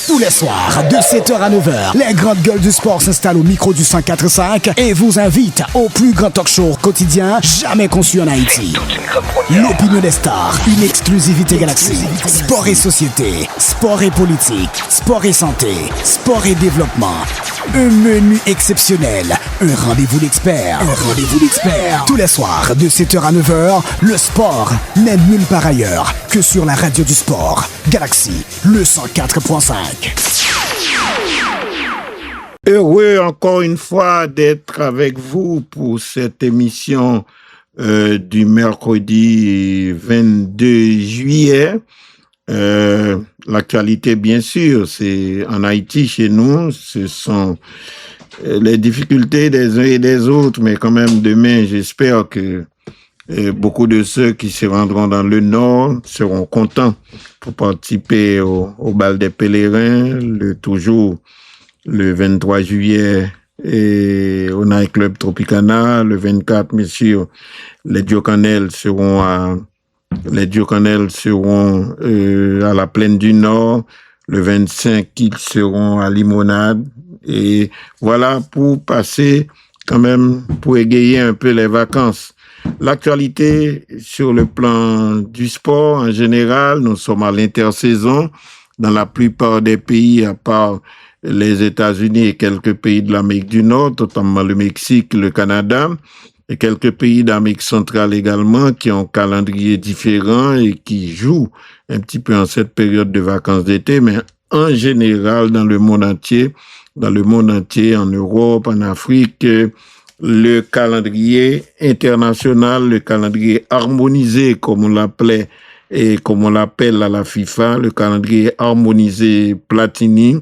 Tous les soirs, de 7h à 9h, les grandes gueules du sport s'installent au micro du 104.5 et vous invitent au plus grand talk show quotidien jamais conçu en Haïti. L'opinion des stars, une exclusivité Galaxy. Sport et société, sport et politique, sport et santé, sport et développement. Un menu exceptionnel, un rendez-vous d'experts. Tous les soirs, de 7h à 9h, le sport n'est nulle part ailleurs que sur la radio du sport. Galaxy, le 104.5. Heureux encore une fois d'être avec vous pour cette émission du mercredi 22 juillet. L'actualité, bien sûr, c'est en Haïti, chez nous, ce sont les difficultés des uns et des autres, mais quand même demain, j'espère que beaucoup de ceux qui se rendront dans le Nord seront contents pour participer au bal des pèlerins, toujours le 23 juillet et au Night Club Tropicana. Le 24, messieurs, les Diocanels seront à la plaine du Nord. Le 25, ils seront à Limonade. Et voilà, pour passer quand même, pour égayer un peu les vacances. L'actualité sur le plan du sport en général, nous sommes à l'intersaison dans la plupart des pays, à part les États-Unis et quelques pays de l'Amérique du Nord, notamment le Mexique, le Canada, et quelques pays d'Amérique centrale également qui ont un calendrier différent et qui jouent un petit peu en cette période de vacances d'été, mais en général dans le monde entier, en Europe, en Afrique, le calendrier international, le calendrier harmonisé, comme on l'appelait et comme on l'appelle à la FIFA, le calendrier harmonisé Platini,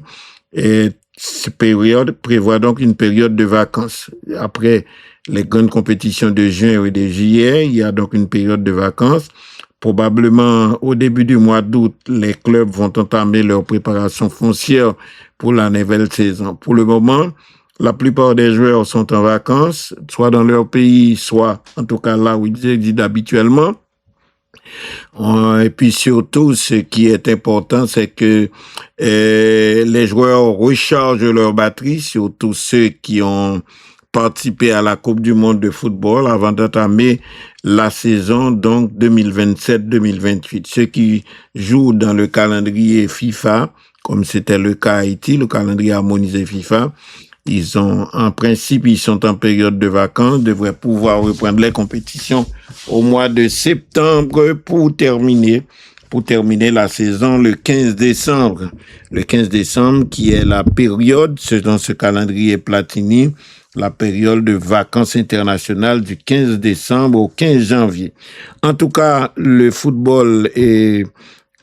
et cette période prévoit donc une période de vacances. Après les grandes compétitions de juin et de juillet, il y a donc une période de vacances. Probablement au début du mois d'août, les clubs vont entamer leur préparation foncière pour la nouvelle saison. Pour le moment, la plupart des joueurs sont en vacances, soit dans leur pays, soit en tout cas là où ils résident habituellement. Et puis surtout, ce qui est important, c'est que les joueurs rechargent leur batterie, surtout ceux qui ont participé à la Coupe du monde de football avant d'entamer la saison donc 2027-2028. Ceux qui jouent dans le calendrier FIFA, comme c'était le cas à Haïti, le calendrier harmonisé FIFA, ils sont en période de vacances, devraient pouvoir reprendre les compétitions au mois de septembre pour terminer la saison le 15 décembre. Le 15 décembre qui est la période, selon ce calendrier Platini, la période de vacances internationales du 15 décembre au 15 janvier. En tout cas, le football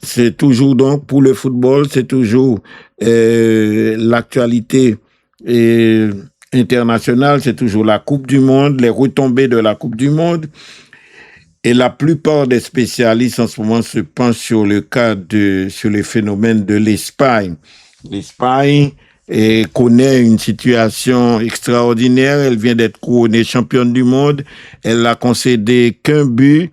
c'est toujours donc, pour le football, c'est toujours l'actualité internationale, c'est toujours la Coupe du Monde, les retombées de la Coupe du Monde. Et la plupart des spécialistes en ce moment se penchent sur le phénomène de l'Espagne. L'Espagne connaît une situation extraordinaire. Elle vient d'être couronnée championne du monde. Elle n'a concédé qu'un but.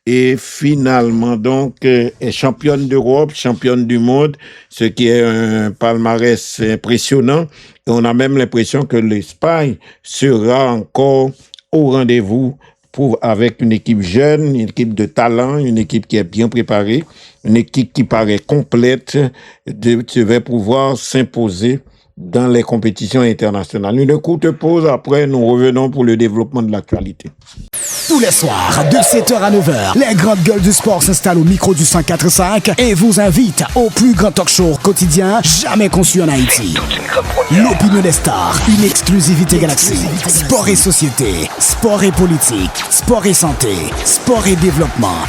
Et finalement, donc, est championne d'Europe, championne du monde, ce qui est un palmarès impressionnant. Et on a même l'impression que l'Espagne sera encore au rendez-vous avec une équipe jeune, une équipe de talent, une équipe qui est bien préparée, une équipe qui paraît complète, devait pouvoir s'imposer dans les compétitions internationales. Une courte pause, après nous revenons pour le développement de l'actualité. Tous les soirs, de 7h à 9h, les grandes gueules du sport s'installent au micro du 104.5 et vous invitent au plus grand talk show quotidien jamais conçu en Haïti. L'opinion des stars, une exclusivité Galaxy. Sport et société, sport et politique, sport et santé, sport et développement.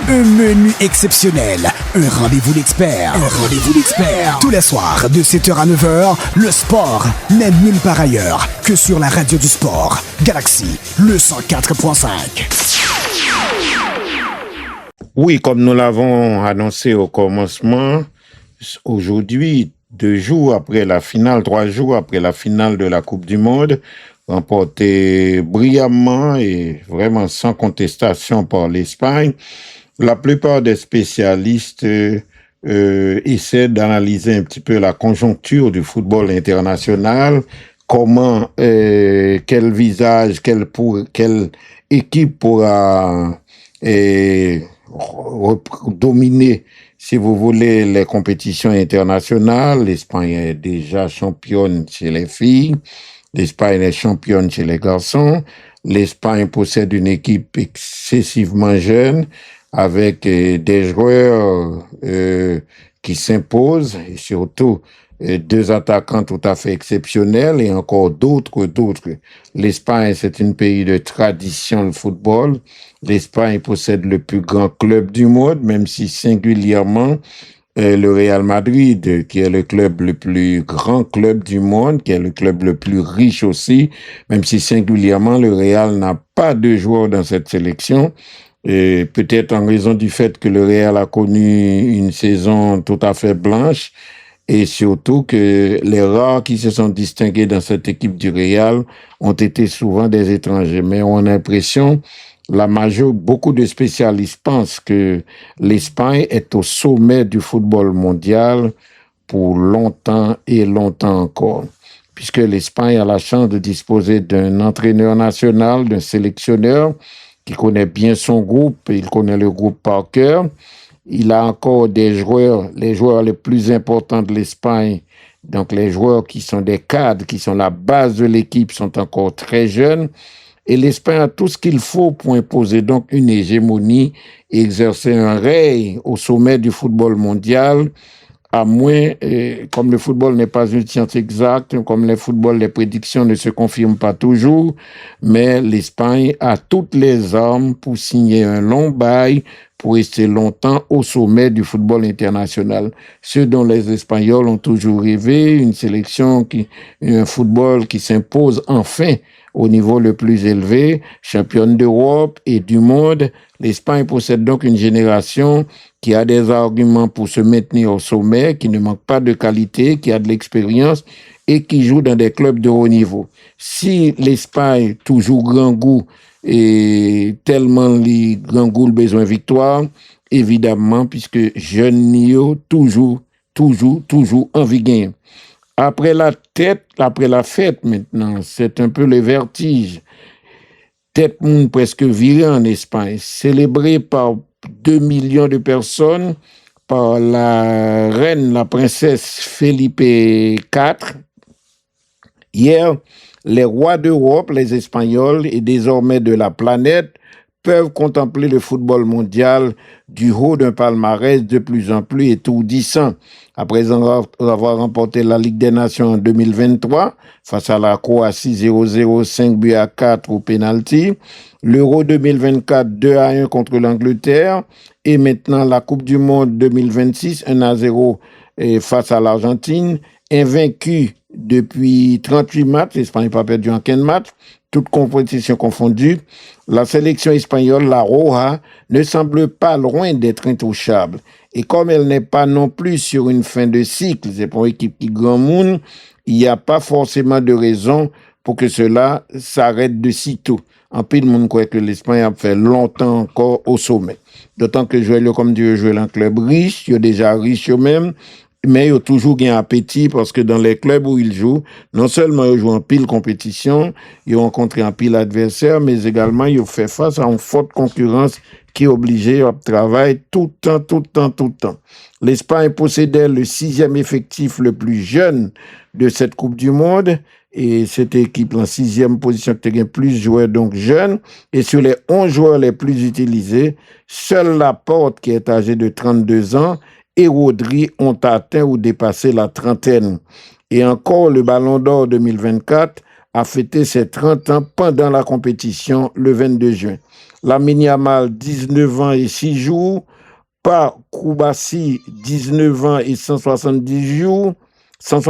Un menu exceptionnel, un rendez-vous d'experts. Tous les soirs, de 7h à 9h, le sport n'est nulle part ailleurs que sur la radio du sport. Galaxy, le 104.5. Oui, comme nous l'avons annoncé au commencement, aujourd'hui, 3 jours après la finale de la Coupe du Monde, remportée brillamment et vraiment sans contestation par l'Espagne, la plupart des spécialistes essaie d'analyser un petit peu la conjoncture du football international, comment, quel visage, quelle équipe pourra dominer, si vous voulez, les compétitions internationales. L'Espagne est déjà championne chez les filles, l'Espagne est championne chez les garçons. L'Espagne possède une équipe excessivement jeune avec des joueurs qui s'imposent et surtout deux attaquants tout à fait exceptionnels et encore d'autres. L'Espagne, c'est un pays de tradition de football. L'Espagne possède le plus grand club du monde, même si singulièrement le Real Madrid, qui est le club le plus grand club du monde, qui est le club le plus riche aussi, même si singulièrement le Real n'a pas de joueurs dans cette sélection. Et peut-être en raison du fait que le Real a connu une saison tout à fait blanche et surtout que les rares qui se sont distingués dans cette équipe du Real ont été souvent des étrangers. Mais on a l'impression, beaucoup de spécialistes pensent que l'Espagne est au sommet du football mondial pour longtemps et longtemps encore, puisque l'Espagne a la chance de disposer d'un entraîneur national, d'un sélectionneur qui connaît bien son groupe, il connaît le groupe par cœur. Il a encore des joueurs, les joueurs les plus importants de l'Espagne, donc les joueurs qui sont des cadres, qui sont la base de l'équipe, sont encore très jeunes. Et l'Espagne a tout ce qu'il faut pour imposer donc une hégémonie et exercer un règne au sommet du football mondial, à moins, comme le football n'est pas une science exacte, comme le football, les prédictions ne se confirment pas toujours, mais l'Espagne a toutes les armes pour signer un long bail, pour rester longtemps au sommet du football international. Ce dont les Espagnols ont toujours rêvé, une sélection, un football qui s'impose enfin au niveau le plus élevé, championne d'Europe et du monde. L'Espagne possède donc une génération qui a des arguments pour se maintenir au sommet, qui ne manque pas de qualité, qui a de l'expérience et qui joue dans des clubs de haut niveau. Si l'Espagne, toujours grand goût, et tellement les grand goût le besoin de victoire, évidemment, puisque jeune Nio, toujours envie de gagner. Après la fête maintenant, c'est un peu le vertige. Tête monde presque virée en Espagne, célébrée par 2 millions de personnes, par la reine, la princesse Felipe IV. Hier, les rois d'Europe, les Espagnols et désormais de la planète peuvent contempler le football mondial du haut d'un palmarès de plus en plus étourdissant. Après avoir remporté la Ligue des Nations en 2023 face à la Croatie 0-0, 5 buts à 4 au pénalty, l'Euro 2024 2-1 contre l'Angleterre et maintenant la Coupe du Monde 2026 1-0 face à l'Argentine, invaincu depuis 38 matchs, l'Espagne n'a pas perdu en 15 matchs, toutes compétitions confondues. La sélection espagnole, la Roja, ne semble pas loin d'être intouchable. Et comme elle n'est pas non plus sur une fin de cycle, c'est pour une équipe qui grand monde, il n'y a pas forcément de raison pour que cela s'arrête de sitôt. En plus, le monde croit que l'Espagne a fait longtemps encore au sommet. D'autant que jouer comme Dieu joue un club riche, il est déjà riche eux-mêmes, mais il a toujours un appétit parce que dans les clubs où il joue, non seulement il joue en pile compétition, il rencontre un pile adversaire, mais également il fait face à une forte concurrence qui est obligée à travailler tout le temps. L'Espagne possédait le 6e effectif le plus jeune de cette Coupe du Monde et cette équipe en 6e position qui a plus de joueurs donc jeunes et sur les 11 joueurs les plus utilisés, seul Laporte qui est âgé de 32 ans et Rodri ont atteint ou dépassé la trentaine. Et encore, le Ballon d'Or 2024 a fêté ses 30 ans pendant la compétition le 22 juin. Lamine Yamal, 19 ans et 6 jours. Par Koubassi, 19 ans et 178 jours, sont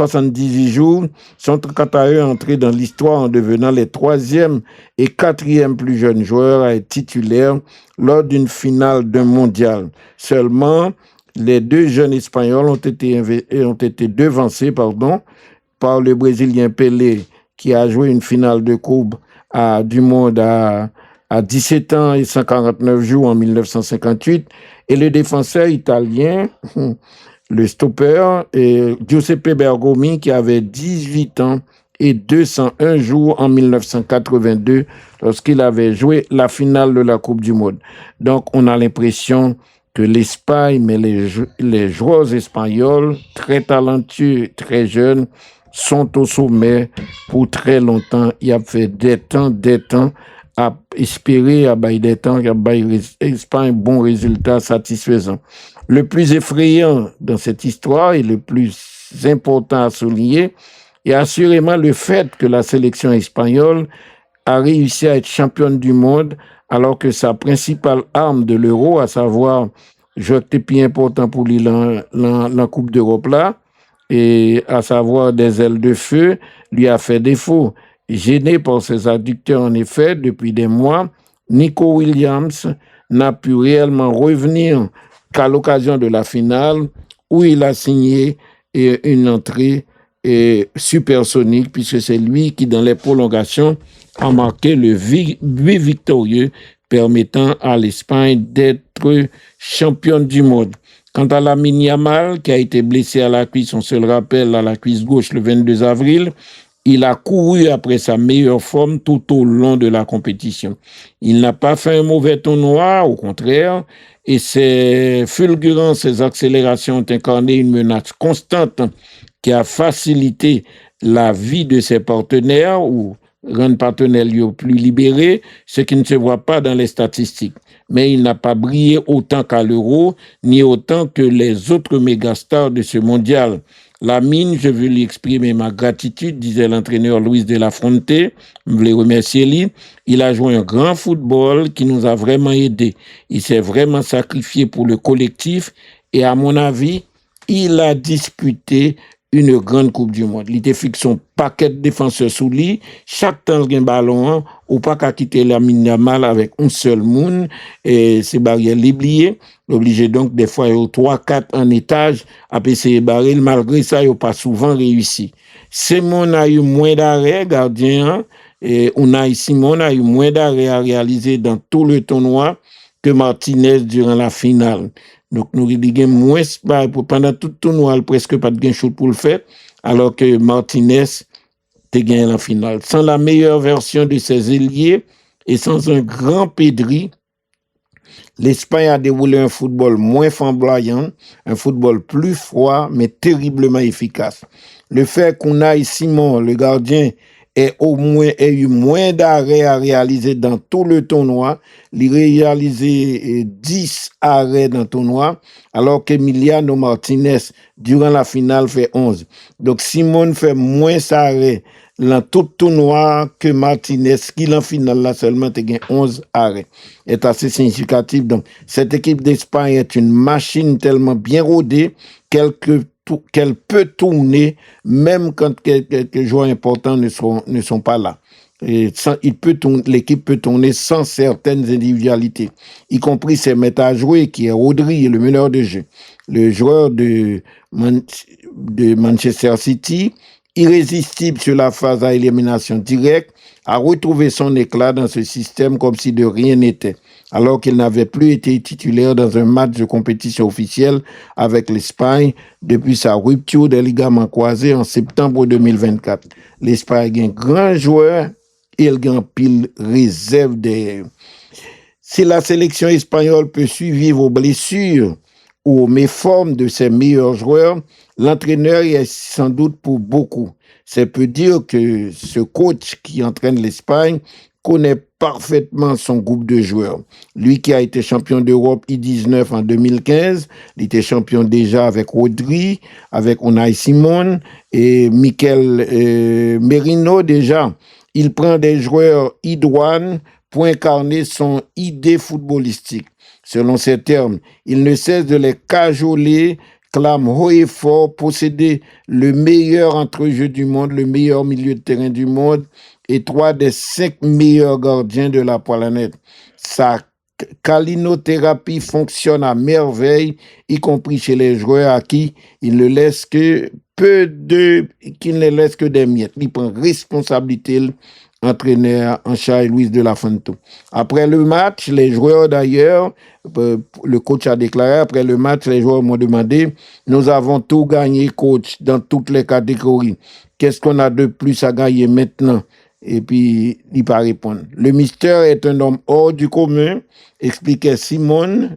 quant à eux entrés dans l'histoire en devenant les 3e et 4e plus jeunes joueurs à être titulaires lors d'une finale d'un mondial. Seulement, les 2 jeunes Espagnols ont été devancés par le Brésilien Pelé, qui a joué une finale de Coupe du Monde à 17 ans et 149 jours en 1958, et le défenseur italien le stopper, et Giuseppe Bergomi, qui avait 18 ans et 201 jours en 1982, lorsqu'il avait joué la finale de la Coupe du Monde. Donc, on a l'impression que l'Espagne, mais les joueurs espagnols, très talentueux, très jeunes, sont au sommet pour très longtemps. Il a fait des temps, à espérer, à bailler des temps, à bailler Espagne bon résultat satisfaisant. Le plus effrayant dans cette histoire et le plus important à souligner est assurément le fait que la sélection espagnole a réussi à être championne du monde alors que sa principale arme de l'euro, à savoir, je était plus important pour lui la Coupe d'Europe là, et à savoir des ailes de feu, lui a fait défaut. Gêné par ses adducteurs, en effet, depuis des mois, Nico Williams n'a pu réellement revenir qu'à l'occasion de la finale où il a signé une entrée supersonique, puisque c'est lui qui, dans les prolongations, a marqué le but victorieux permettant à l'Espagne d'être championne du monde. Quant à Lamine Yamal, qui a été blessé à la cuisse, on se le rappelle, à la cuisse gauche le 22 avril, il a couru après sa meilleure forme tout au long de la compétition. Il n'a pas fait un mauvais tournoi, au contraire, et ses fulgurances, ses accélérations ont incarné une menace constante qui a facilité la vie de ses partenaires ou rendre partenaires plus libérés, ce qui ne se voit pas dans les statistiques. Mais il n'a pas brillé autant qu'à l'Euro, ni autant que les autres mégastars de ce mondial. Lamine, je veux lui exprimer ma gratitude, disait l'entraîneur Luis de la Fronte. Je voulais remercier lui. Il a joué un grand football qui nous a vraiment aidés. Il s'est vraiment sacrifié pour le collectif et à mon avis, il a disputé une grande Coupe du Monde. Il était fixé son paquet de défenseurs sous lui. Chaque temps qu'il y a un ballon, ou pas qu'à quitter Lamine Yamal avec un seul monde, et ces barrières l'oublier. Obligé donc des fois au 3-4 en étage à essayer de barrer. Malgré ça, il n'a pas souvent réussi. Simon a eu moins d'arrêts, gardien, et Unai Simon a eu moins d'arrêts à réaliser dans tout le tournoi que Martinez durant la finale. Donc, nous avons moins pendant tout le tournoi, presque pas de shoot pour le faire, alors que Martinez a gagné la finale. Sans la meilleure version de ses ailiers et sans un grand Pedri, l'Espagne a déroulé un football moins flamboyant, un football plus froid, mais terriblement efficace. Le fait qu'Unai Simon, le gardien, ait eu moins d'arrêts à réaliser dans tout le tournoi, il a réalisé 10 arrêts dans le tournoi, alors qu'Emiliano Martinez, durant la finale, fait 11. Donc Simon fait moins d'arrêts dans tout le tournoi que Martinez, qui en finale là seulement a gagné 11 arrêts. C'est assez significatif. Donc cette équipe d'Espagne est une machine tellement bien rodée qu'elle peut tourner même quand quelques joueurs importants ne sont pas là. L'équipe peut tourner sans certaines individualités, y compris ses maîtres à jouer, qui est Rodri, le meneur de jeu. Le joueur de Manchester City, irrésistible sur la phase à élimination directe, a retrouvé son éclat dans ce système comme si de rien n'était, alors qu'il n'avait plus été titulaire dans un match de compétition officielle avec l'Espagne depuis sa rupture des ligaments croisés en septembre 2024. L'Espagne est un grand joueur et elle a pile réserve derrière. Si la sélection espagnole peut survivre aux blessures ou aux méformes de ses meilleurs joueurs, l'entraîneur est sans doute pour beaucoup. C'est peu dire que ce coach qui entraîne l'Espagne connaît parfaitement son groupe de joueurs. Lui qui a été champion d'Europe I-19 en 2015, il était champion déjà avec Rodri, avec Unai Simon et Mikel Merino déjà. Il prend des joueurs idoines pour incarner son idée footballistique. Selon ses termes, il ne cesse de les cajoler, clame haut et fort, posséder le meilleur entrejeu du monde, le meilleur milieu de terrain du monde et 3 des 5 meilleurs gardiens de la planète. Sa calinothérapie fonctionne à merveille, y compris chez les joueurs à qui il ne laisse que des miettes. Il prend responsabilité entraîneur en charge Luis de la Fuente. Après le match, les joueurs d'ailleurs, le coach a déclaré, après le match, les joueurs m'ont demandé, nous avons tout gagné, coach, dans toutes les catégories. Qu'est-ce qu'on a de plus à gagner maintenant? Et puis, il pas répondre. Le mystère est un homme hors du commun, expliquait Simon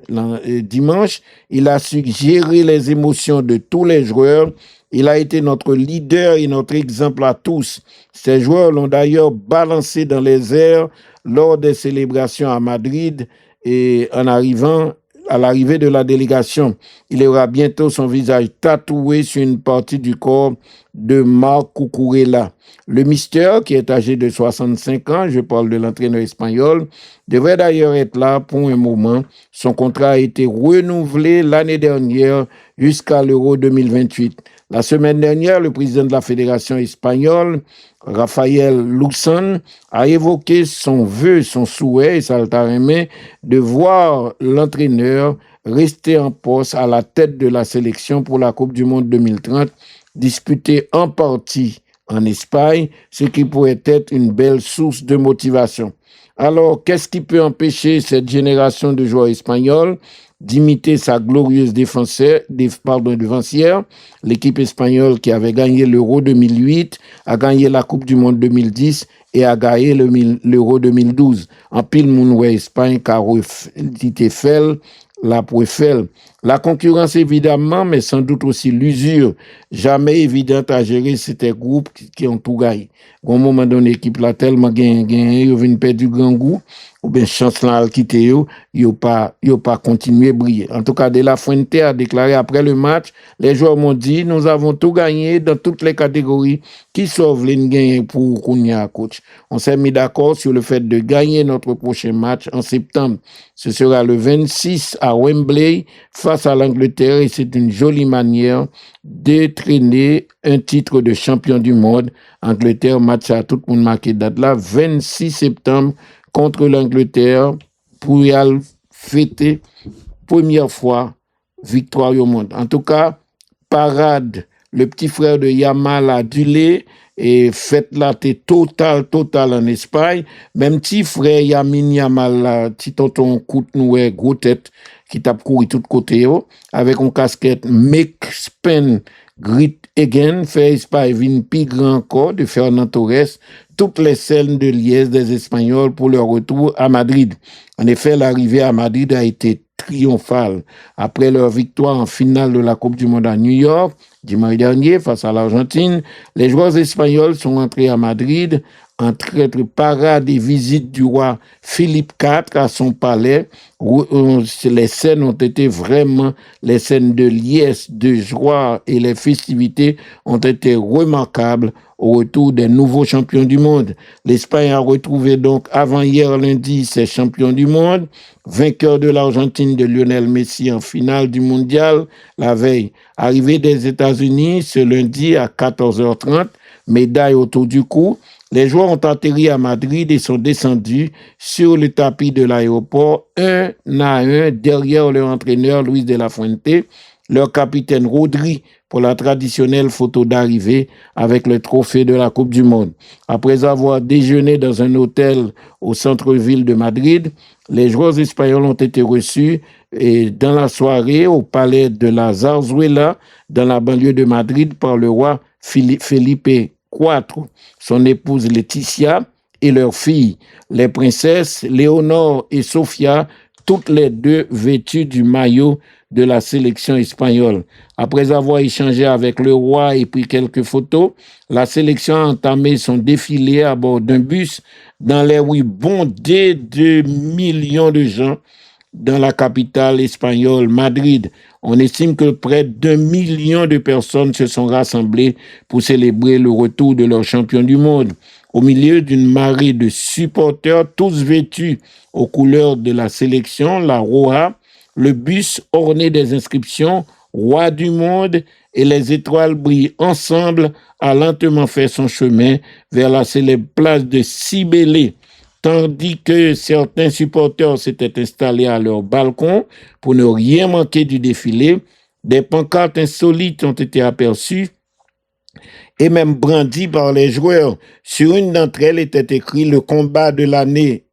dimanche. Il a su gérer les émotions de tous les joueurs. Il a été notre leader et notre exemple à tous. Ces joueurs l'ont d'ailleurs balancé dans les airs lors des célébrations à Madrid et à l'arrivée de la délégation. Il aura bientôt son visage tatoué sur une partie du corps de Marc Cucurella. Le Mister, qui est âgé de 65 ans, je parle de l'entraîneur espagnol, devrait d'ailleurs être là pour un moment. Son contrat a été renouvelé l'année dernière jusqu'à l'Euro 2028. La semaine dernière, le président de la Fédération espagnole, Rafael Luxon, a évoqué son vœu, son souhait, et ça le taremé, de voir l'entraîneur rester en poste à la tête de la sélection pour la Coupe du Monde 2030, disputée en partie en Espagne, ce qui pourrait être une belle source de motivation. Alors, qu'est-ce qui peut empêcher cette génération de joueurs espagnols d'imiter sa glorieuse devancière? L'équipe espagnole qui avait gagné l'Euro 2008, a gagné la Coupe du Monde 2010 et a gagné l'Euro 2012. En pile, Mounoué Espagne, Caro Titefel, la Pouefel. La concurrence, évidemment, mais sans doute aussi l'usure, jamais évidente à gérer ces groupes qui ont tout gagné. À un moment donné, l'équipe là tellement gagné, ils viennent perdre du grand goût, ou bien chance là à quitter, ils pas continué à briller. En tout cas, De La Fuente a déclaré après le match, les joueurs m'ont dit, nous avons tout gagné dans toutes les catégories qui sauvent les gagner pour Kounia, coach. On s'est mis d'accord sur le fait de gagner notre prochain match en septembre. Ce sera le 26 à Wembley face à l'Angleterre et c'est une jolie manière de traîner un titre de champion du monde. Angleterre, match à tout le monde marqué date là, 26 septembre contre l'Angleterre pour y fêter première fois victoire au monde. En tout cas, parade, le petit frère de Yamal a dulé et fête là, t'es total en Espagne. Même petit frère Yamin Yamal, petit tonton Coute-Noué, gros tête, qui tape couru tout côté, avec une casquette Make Spain Great Again, fait Espagne vin plus grand encore de Fernand Torres, toutes les scènes de liesse des Espagnols pour leur retour à Madrid. En effet, l'arrivée à Madrid a été triomphale. Après leur victoire en finale de la Coupe du Monde à New York, dimanche dernier, face à l'Argentine, les joueurs espagnols sont entrés à Madrid entre parade et visite du roi Philippe IV à son palais, où les scènes ont été vraiment les scènes de liesse, de joie et les festivités ont été remarquables au retour des nouveaux champions du monde. L'Espagne a retrouvé donc avant-hier lundi ses champions du monde, vainqueur de l'Argentine de Lionel Messi en finale du mondial la veille. Arrivé des États-Unis ce lundi à 14h30, médaille autour du cou. Les joueurs ont atterri à Madrid et sont descendus sur le tapis de l'aéroport, un à un, derrière leur entraîneur Luis de la Fuente, leur capitaine Rodri pour la traditionnelle photo d'arrivée avec le trophée de la Coupe du Monde. Après avoir déjeuné dans un hôtel au centre-ville de Madrid, les joueurs espagnols ont été reçus et dans la soirée au palais de la Zarzuela, dans la banlieue de Madrid, par le roi Felipe IV, son épouse Laetitia et leurs filles, les princesses Léonore et Sofia, toutes les deux vêtues du maillot de la sélection espagnole. Après avoir échangé avec le roi et pris quelques photos, la sélection a entamé son défilé à bord d'un bus dans les rues bondées de millions de gens dans la capitale espagnole, Madrid. On estime que près d'1 million de personnes se sont rassemblées pour célébrer le retour de leur champion du monde. Au milieu d'une marée de supporters, tous vêtus aux couleurs de la sélection, la Roja, le bus orné des inscriptions « Roi du monde » et les étoiles brillent ensemble a lentement fait son chemin vers la célèbre place de Cibélé, tandis que certains supporters s'étaient installés à leur balcon pour ne rien manquer du défilé. Des pancartes insolites ont été aperçues et même brandie par les joueurs. Sur une d'entre elles était écrit le combat de l'année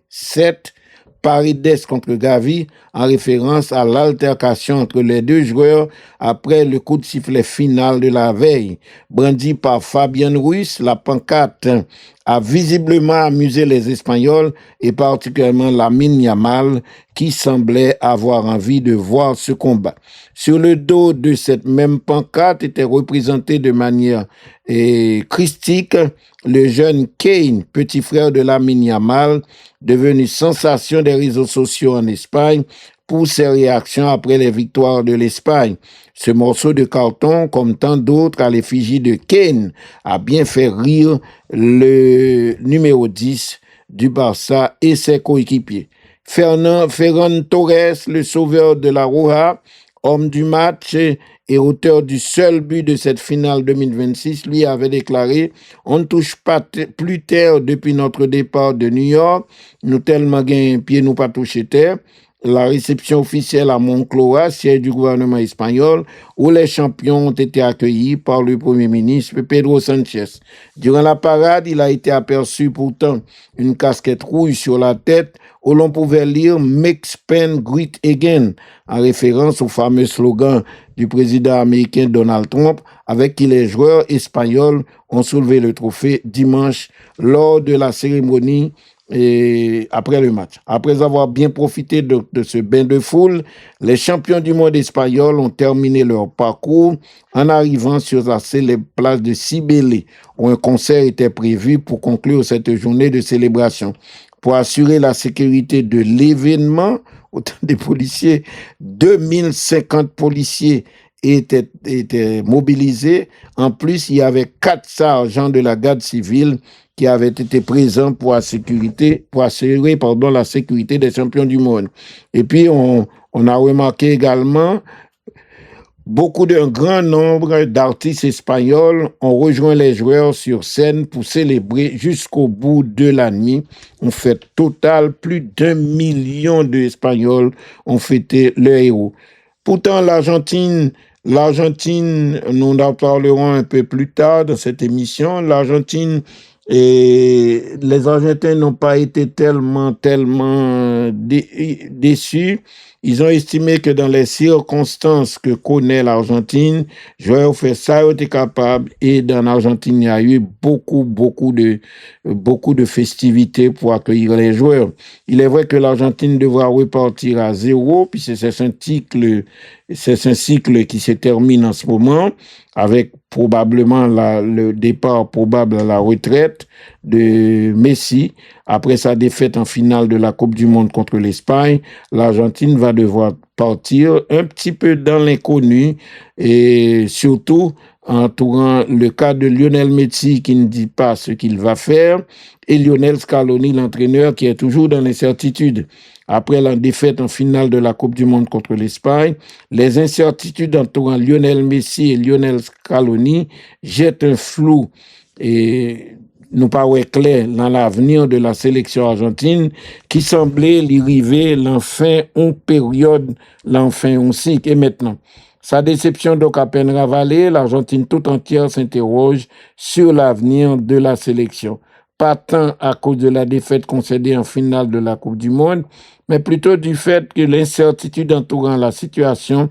7, Paredes contre Gavi, en référence à l'altercation entre les deux joueurs après le coup de sifflet final de la veille. Brandi par Fabien Ruiz, la pancarte a visiblement amusé les Espagnols et particulièrement Lamine Yamal qui semblait avoir envie de voir ce combat. Sur le dos de cette même pancarte était représenté de manière christique le jeune Kane, petit frère de Lamine Yamal, devenu sensation des réseaux sociaux en Espagne pour ses réactions après les victoires de l'Espagne. Ce morceau de carton, comme tant d'autres à l'effigie de Kane, a bien fait rire le numéro 10 du Barça et ses coéquipiers. Ferran Torres, le sauveur de la Roja, homme du match et auteur du seul but de cette finale 2026, lui avait déclaré « On ne touche pas plus terre depuis notre départ de New York, nous tellement gain pied nous pas toucher terre ». La réception officielle à Moncloa, siège du gouvernement espagnol, où les champions ont été accueillis par le Premier ministre Pedro Sanchez. Durant la parade, il a été aperçu pourtant une casquette rouge sur la tête où l'on pouvait lire « Make Spain Great Again » en référence au fameux slogan du président américain Donald Trump, avec qui les joueurs espagnols ont soulevé le trophée dimanche lors de la cérémonie et après le match. Après avoir bien profité de ce bain de foule, les champions du monde espagnols ont terminé leur parcours en arrivant sur la célèbre place de Cibele, où un concert était prévu pour conclure cette journée de célébration. Pour assurer la sécurité de l'événement, autant des policiers, 2050 policiers étaient mobilisés. En plus, il y avait 4 sergents de la garde civile qui avaient été présents pour assurer la sécurité des champions du monde. Et puis, on a remarqué également un grand nombre d'artistes espagnols ont rejoint les joueurs sur scène pour célébrer jusqu'au bout de la nuit. En fait, total, plus d'1 million d'Espagnols ont fêté leur héros. Pourtant, l'Argentine, nous en parlerons un peu plus tard dans cette émission, l'Argentine et les Argentins n'ont pas été tellement déçus. Ils ont estimé que dans les circonstances que connaît l'Argentine, joueurs fait ça, ils étaient capables. Et dans l'Argentine, il y a eu beaucoup de festivités pour accueillir les joueurs. Il est vrai que l'Argentine devra repartir à 0, puis c'est un cycle qui se termine en ce moment, avec probablement le départ probable à la retraite de Messi. Après sa défaite en finale de la Coupe du Monde contre l'Espagne, l'Argentine va devoir partir un petit peu dans l'inconnu et surtout entourant le cas de Lionel Messi qui ne dit pas ce qu'il va faire et Lionel Scaloni, l'entraîneur, qui est toujours dans l'incertitude. Après la défaite en finale de la Coupe du Monde contre l'Espagne, les incertitudes entourant Lionel Messi et Lionel Scaloni jettent un flou et nous paraît clair dans l'avenir de la sélection argentine qui semblait lui arriver l'enfin en période, l'enfin en cycle. Et maintenant, sa déception donc à peine ravalée, l'Argentine tout entière s'interroge sur l'avenir de la sélection. Pas tant à cause de la défaite concédée en finale de la Coupe du Monde, mais plutôt du fait que l'incertitude entourant la situation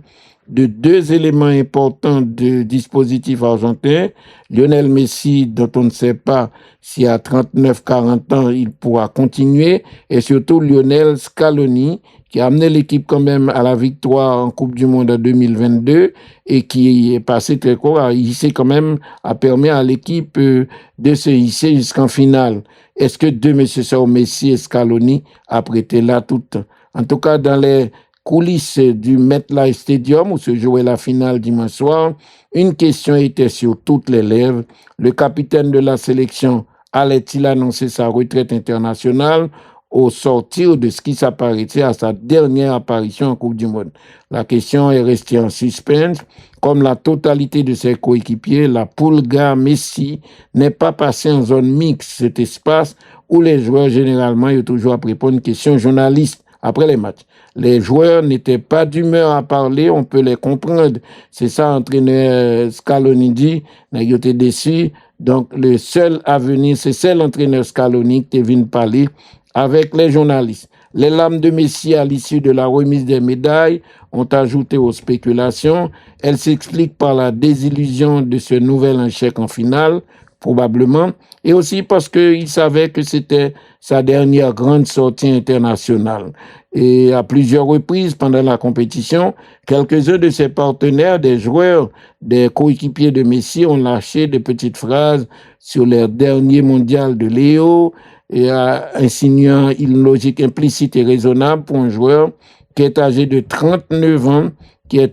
de 2 éléments importants du dispositif argentin. Lionel Messi, dont on ne sait pas si à 39-40 ans, il pourra continuer, et surtout Lionel Scaloni, qui a amené l'équipe quand même à la victoire en Coupe du Monde en 2022 et qui est passé très court à hisser quand même, a permis à l'équipe de se hisser jusqu'en finale. Est-ce que deux messieurs sont Messi et Scaloni a prêté là tout le temps? En tout cas, dans les coulisses du MetLife Stadium où se jouait la finale dimanche soir, une question était sur toutes les lèvres. Le capitaine de la sélection allait-il annoncer sa retraite internationale au sortir de ce qui s'apparaissait à sa dernière apparition en Coupe du Monde? La question est restée en suspense. Comme la totalité de ses coéquipiers, la Pulga Messi n'est pas passé en zone mixte, cet espace où les joueurs généralement ont toujours à répondre à une question journaliste après les matchs. Les joueurs n'étaient pas d'humeur à parler, on peut les comprendre. C'est ça, entraîneur Scaloni dit, il était déçu. Donc, le seul avenir, c'est l'entraîneur Scaloni qui vient parler avec les journalistes. Les larmes de Messi à l'issue de la remise des médailles ont ajouté aux spéculations. Elles s'expliquent par la désillusion de ce nouvel échec en finale, probablement, et aussi parce qu'il savait que c'était sa dernière grande sortie internationale. Et à plusieurs reprises pendant la compétition, quelques-uns de ses partenaires, des joueurs, des coéquipiers de Messi ont lâché des petites phrases sur leur dernier mondial de Léo, et insinuant une logique implicite et raisonnable pour un joueur qui est âgé de 39 ans, il est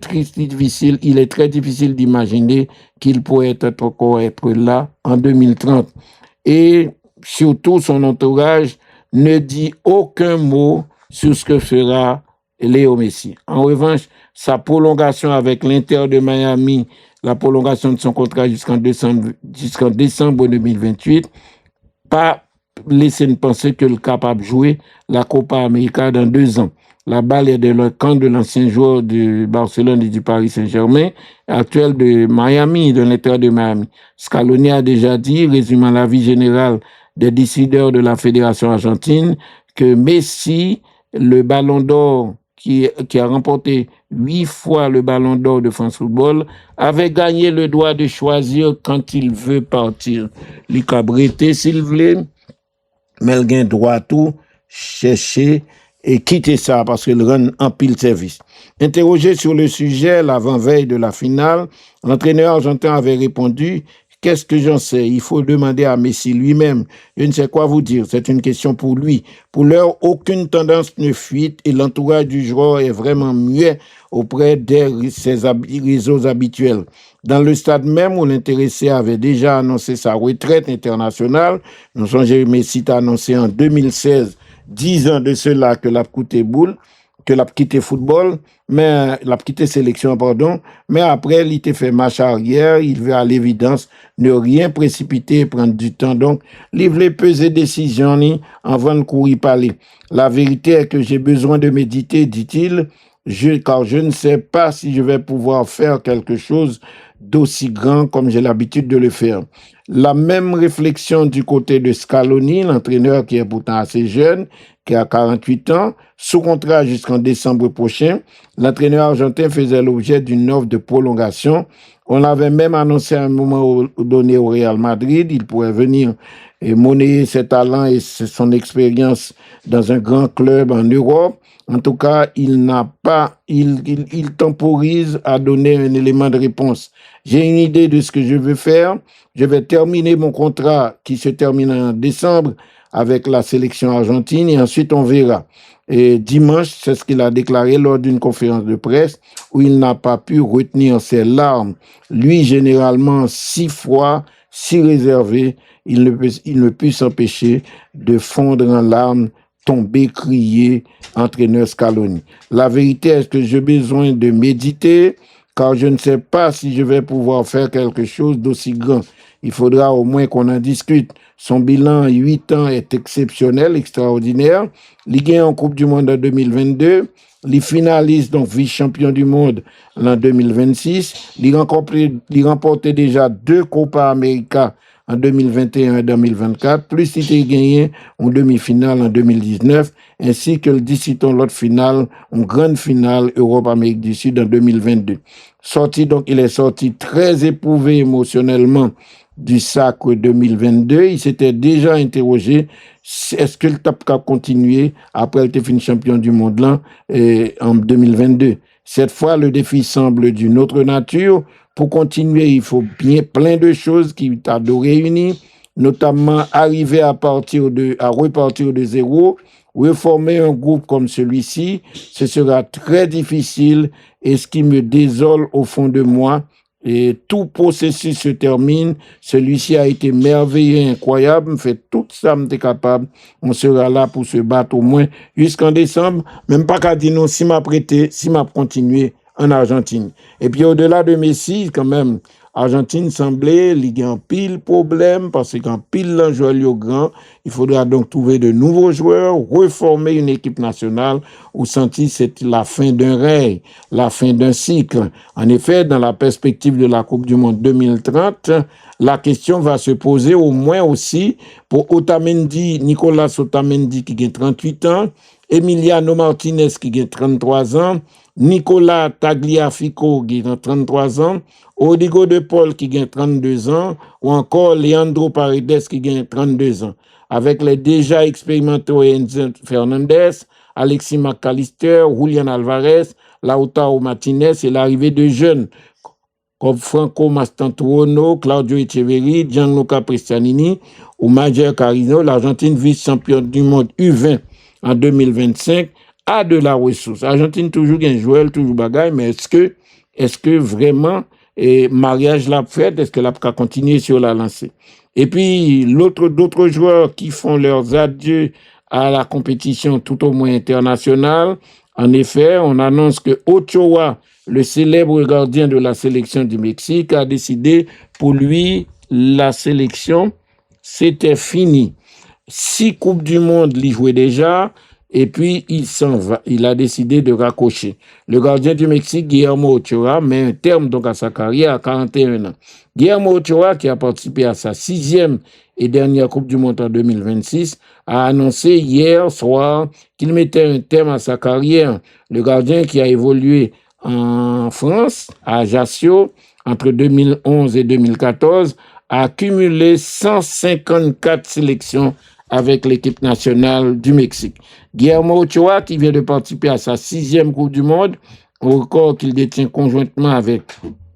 très difficile d'imaginer qu'il pourrait encore être là en 2030. Et surtout, son entourage ne dit aucun mot sur ce que fera Léo Messi. En revanche, sa prolongation avec l'Inter de Miami, la prolongation de son contrat jusqu'en décembre 2028, pas laisser nous penser qu'il est capable de jouer la Copa América dans 2 ans. La balle est dans le camp de l'ancien joueur de Barcelone et du Paris Saint-Germain, actuel de Miami, de l'Inter de Miami. Scaloni a déjà dit, résumant l'avis général des décideurs de la Fédération argentine, que Messi, le ballon d'or qui a remporté 8 fois le ballon d'or de France Football, avait gagné le droit de choisir quand il veut partir. Il a breté, s'il voulait, mais il a droit à tout chercher et quitter ça parce qu'il rend en pile service. Interrogé sur le sujet l'avant-veille de la finale, l'entraîneur argentin avait répondu « Qu'est-ce que j'en sais? Il faut demander à Messi lui-même. Je ne sais quoi vous dire. C'est une question pour lui. Pour l'heure, aucune tendance ne fuite et l'entourage du joueur est vraiment muet auprès de ses réseaux habituels. Dans le stade même où l'intéressé avait déjà annoncé sa retraite internationale, nous songez Messi a annoncé en 2016, 10 ans de cela que l'a quitté boule, que l'a quitté football, mais l'a quitté sélection, pardon, mais après, il était fait marche arrière, il veut à l'évidence ne rien précipiter et prendre du temps. Donc, il voulait peser décision avant de courir parler. La vérité est que j'ai besoin de méditer, dit-il, car je ne sais pas si je vais pouvoir faire quelque chose d'aussi grand comme j'ai l'habitude de le faire. La même réflexion du côté de Scaloni, l'entraîneur qui est pourtant assez jeune, qui a 48 ans, sous contrat jusqu'en décembre prochain. L'entraîneur argentin faisait l'objet d'une offre de prolongation. On l'avait même annoncé à un moment donné au Real Madrid. Il pourrait venir et monnayer ses talents et son expérience dans un grand club en Europe. En tout cas, il temporise à donner un élément de réponse. J'ai une idée de ce que je veux faire. Je vais terminer mon contrat qui se termine en décembre avec la sélection argentine et ensuite on verra. Et dimanche, c'est ce qu'il a déclaré lors d'une conférence de presse où il n'a pas pu retenir ses larmes. Lui, généralement, si froid, si réservé, il ne peut s'empêcher de fondre en larmes, tomber, crier, entraîneur Scaloni. La vérité est que j'ai besoin de méditer, car je ne sais pas si je vais pouvoir faire quelque chose d'aussi grand. Il faudra au moins qu'on en discute. Son bilan, 8 ans, est exceptionnel, extraordinaire. Il gagne en Coupe du Monde en 2022. Il finalise donc vice-champion du monde en 2026. Il remportait déjà 2 Copa América en 2021 et 2024, plus il a gagné en demi-finale en 2019, ainsi que le disputant l'autre finale, en grande finale Europe-Amérique du Sud en 2022. Il est sorti très éprouvé émotionnellement du Sacre 2022. Il s'était déjà interrogé, est-ce que le TAP a continué après le fini champion du monde là, en 2022. Cette fois, le défi semble d'une autre nature. Pour continuer, il faut plein de choses qui t'a réunir, notamment arriver à repartir de zéro, reformer un groupe comme celui-ci. Ce sera très difficile et ce qui me désole au fond de moi. Et tout processus se termine. Celui-ci a été merveilleux, incroyable. On fait tout ça, on est capable. On sera là pour se battre au moins jusqu'en décembre. Même pas qu'à dire non, si m'a prêté, si m'a continué en Argentine. Et puis au-delà de Messi, quand même, Argentine semblait il y a un pile problème parce qu'en pile joueur grand, il faudra donc trouver de nouveaux joueurs, reformer une équipe nationale où senti c'est la fin d'un règne, la fin d'un cycle. En effet, dans la perspective de la Coupe du Monde 2030, la question va se poser au moins aussi pour Nicolas Otamendi qui a 38 ans, Emiliano Martinez qui a 33 ans, Nicolas Tagliafico qui a 33 ans, Rodrigo de Paul qui a 32 ans, ou encore Leandro Paredes qui a 32 ans. Avec les déjà expérimentés Enzo Fernandez, Alexis McAllister, Julian Alvarez, Lautaro Martinez et l'arrivée de jeunes comme Franco Mastantuono, Claudio Echeverri, Gianluca Prestianini ou Majer Carino, l'Argentine vice-championne du monde U20 en 2025, a de la ressource. L'Argentine toujours un joueur, toujours bagaille, mais est-ce que vraiment mariage l'a fait, est-ce que l'a continuer sur la lancée? Et puis d'autres joueurs qui font leurs adieux à la compétition tout au moins internationale. En effet, on annonce que Ochoa, le célèbre gardien de la sélection du Mexique, a décidé pour lui la sélection c'était fini. 6 Coupes du Monde, il jouait déjà. Et puis, il s'en va. Il a décidé de raccrocher. Le gardien du Mexique, Guillermo Ochoa, met un terme donc à sa carrière à 41 ans. Guillermo Ochoa, qui a participé à sa 6e et dernière Coupe du Monde en 2026, a annoncé hier soir qu'il mettait un terme à sa carrière. Le gardien qui a évolué en France, à Ajaccio, entre 2011 et 2014, a accumulé 154 sélections avec l'équipe nationale du Mexique. Guillermo Ochoa, qui vient de participer à sa 6e Coupe du Monde, au record qu'il détient conjointement avec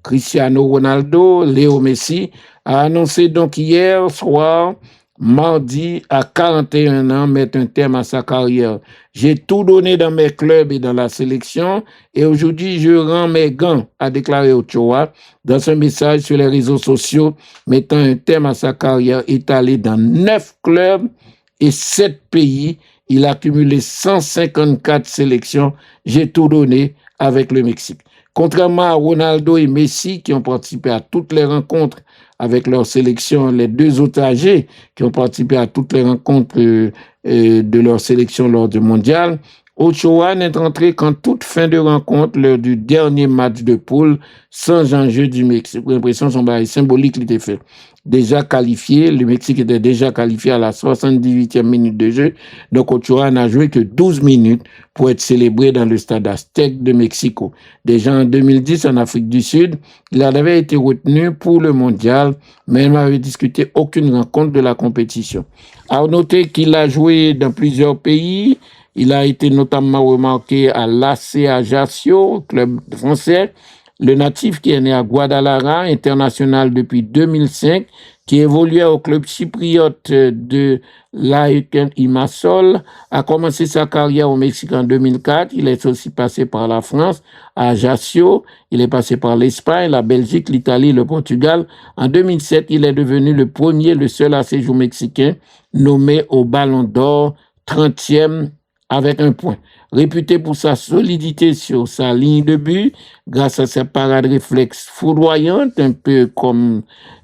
Cristiano Ronaldo, Léo Messi, a annoncé donc hier soir, mardi, à 41 ans, mettre un terme à sa carrière. J'ai tout donné dans mes clubs et dans la sélection et aujourd'hui, je rends mes gants, a déclaré Ochoa dans un message sur les réseaux sociaux, mettant un terme à sa carrière étalée dans 9 clubs et 7 pays. Il a cumulé 154 sélections. J'ai tout donné avec le Mexique. Contrairement à Ronaldo et Messi qui ont participé à toutes les rencontres avec leur sélection, les deux autres âgés qui ont participé à toutes les rencontres de leur sélection lors du mondial, Ochoa n'est entré qu'en toute fin de rencontre lors du dernier match de poule sans enjeu du Mexique. J'ai l'impression que son bail symbolique l'était fait. Déjà qualifié, le Mexique était déjà qualifié à la 78e minute de jeu, donc Ochoa n'a joué que 12 minutes pour être célébré dans le stade Aztec de Mexico. Déjà en 2010, en Afrique du Sud, il avait été retenu pour le mondial, mais il n'avait discuté aucune rencontre de la compétition. À noter qu'il a joué dans plusieurs pays. Il a été notamment remarqué à l'AC Ajaccio, club français. Le natif qui est né à Guadalajara, international depuis 2005, qui évoluait au club chypriote de l'AEK Limassol, a commencé sa carrière au Mexique en 2004. Il est aussi passé par la France, à Ajaccio. Il est passé par l'Espagne, la Belgique, l'Italie, le Portugal. En 2007, il est devenu le seul à séjour mexicain nommé au Ballon d'Or, 30e avec un point. Réputé pour sa solidité sur sa ligne de but, grâce à ses parades réflexes foudroyantes, un peu comme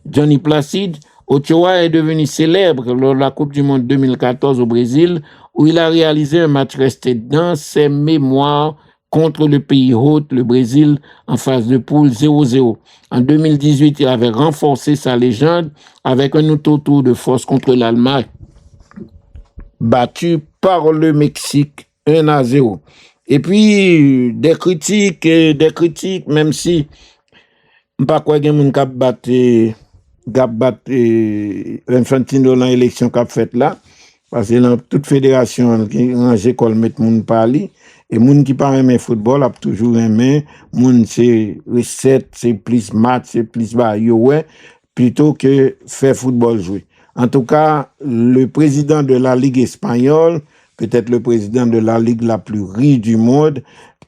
Johnny Placide, Ochoa est devenu célèbre lors de la Coupe du Monde 2014 au Brésil, où il a réalisé un match resté dans ses mémoires contre le pays hôte, le Brésil, en phase de poule 0-0. En 2018, il avait renforcé sa légende avec un auto-tour de force contre l'Allemagne, battu par le Mexique 1-0. Et puis, des critiques, même si je ne sais pas quoi qu'il y a des gens qui battent Infantino dans l'élection qu'a faite là, parce que dans toute fédération qui range école met moun parler et moun qui parle aimé football a toujours aimé moun c'est recette, c'est plus match, c'est plus ouais, plutôt que faire football jouer. En tout cas, le président de la Ligue espagnole, peut-être le président de la Ligue la plus riche du monde,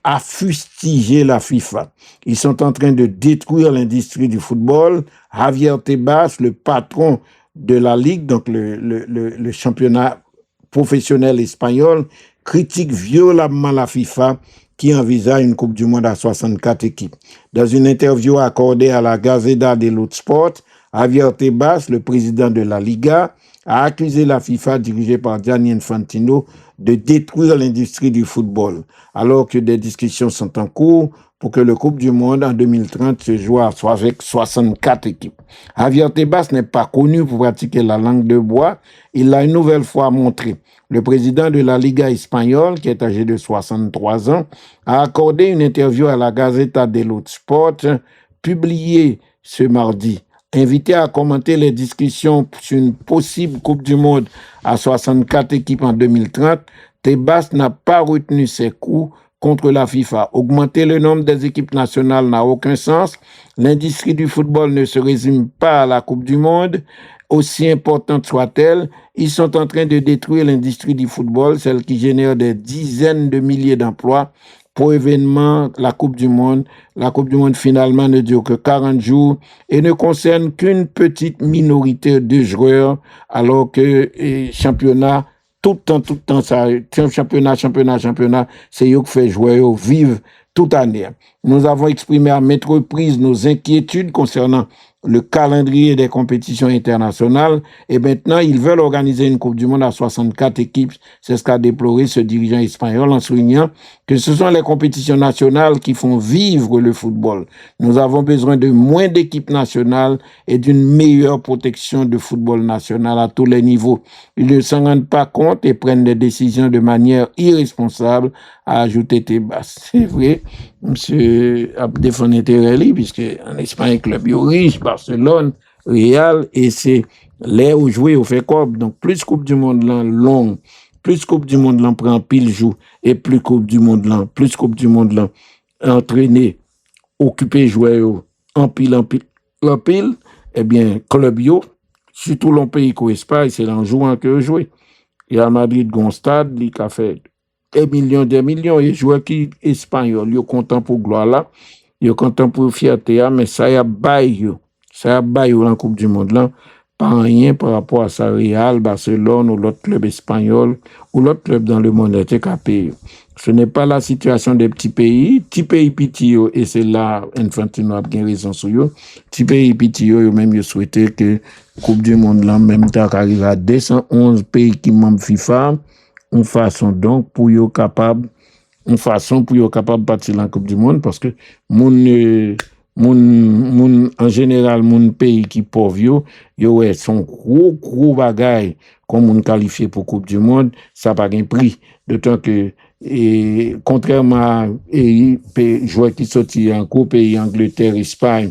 a fustigé la FIFA. Ils sont en train de détruire l'industrie du football. Javier Tebas, le patron de la Ligue, donc le championnat professionnel espagnol, critique violemment la FIFA qui envisage une Coupe du Monde à 64 équipes. Dans une interview accordée à la Gazeta dello Sport, Javier Tebas, le président de la Liga, a accusé la FIFA, dirigée par Gianni Infantino, de détruire l'industrie du football, alors que des discussions sont en cours pour que le Coupe du Monde en 2030 se joue avec 64 équipes. Javier Tebas n'est pas connu pour pratiquer la langue de bois. Il l'a une nouvelle fois montré. Le président de la Liga espagnole, qui est âgé de 63 ans, a accordé une interview à la Gazeta dello Sport, publiée ce mardi. Invité à commenter les discussions sur une possible Coupe du Monde à 64 équipes en 2030, Tebas n'a pas retenu ses coups contre la FIFA. Augmenter le nombre des équipes nationales n'a aucun sens. L'industrie du football ne se résume pas à la Coupe du Monde. Aussi importante soit-elle, ils sont en train de détruire l'industrie du football, celle qui génère des dizaines de milliers d'emplois. Pour événement, la Coupe du Monde. La Coupe du Monde, finalement, ne dure que 40 jours et ne concerne qu'une petite minorité de joueurs, alors que championnat, tout le temps, ça, championnat, c'est eux qui fait jouer, vivre toute année. Nous avons exprimé à maintes reprises nos inquiétudes concernant le calendrier des compétitions internationales et maintenant ils veulent organiser une Coupe du Monde à 64 équipes. C'est ce qu'a déploré ce dirigeant espagnol en soulignant que ce sont les compétitions nationales qui font vivre le football. Nous avons besoin de moins d'équipes nationales et d'une meilleure protection du football national à tous les niveaux. Ils ne s'en rendent pas compte et prennent des décisions de manière irresponsable, a ajouté Tebas. C'est vrai, monsieur a défendu intérêt, puisque en Espagne, club riche, Barcelone, Real, et c'est là où jouer au fait quoi. Donc, plus Coupe du Monde long, plus Coupe du Monde prend pile jour, et plus Coupe du Monde plus Coupe du Monde entraîner, occuper jouer en pile, eh bien, club yo, surtout l'on pays qu'au Espagne, c'est l'en jouant que jouer. Et à Madrid, gon stade, il a fait des millions, et joueurs qui espagnols, ils sont contents pour gloire là, ils sont contents pour fierté, mais ça y a bail en Coupe du Monde là, pas rien par rapport à ça, Real, Barcelone ou l'autre club espagnol ou l'autre club dans le monde était capé. Ce n'est pas la situation des petits pays petits, et c'est là, Infantino a bien raison sur eux, petits pays petits, même ils souhaitaient que Coupe du Monde là, même temps qu'arrive à 211 pays qui membres FIFA, une façon donc pour yo capable de partir dans la Coupe du Monde, parce que en général mon pays qui pauvre yo son gros bagaille comme on qualifié pour Coupe du Monde, ça pas gain prix, d'autant que contrairement à joueurs qui sorti en Coupe, pays Angleterre, Espagne,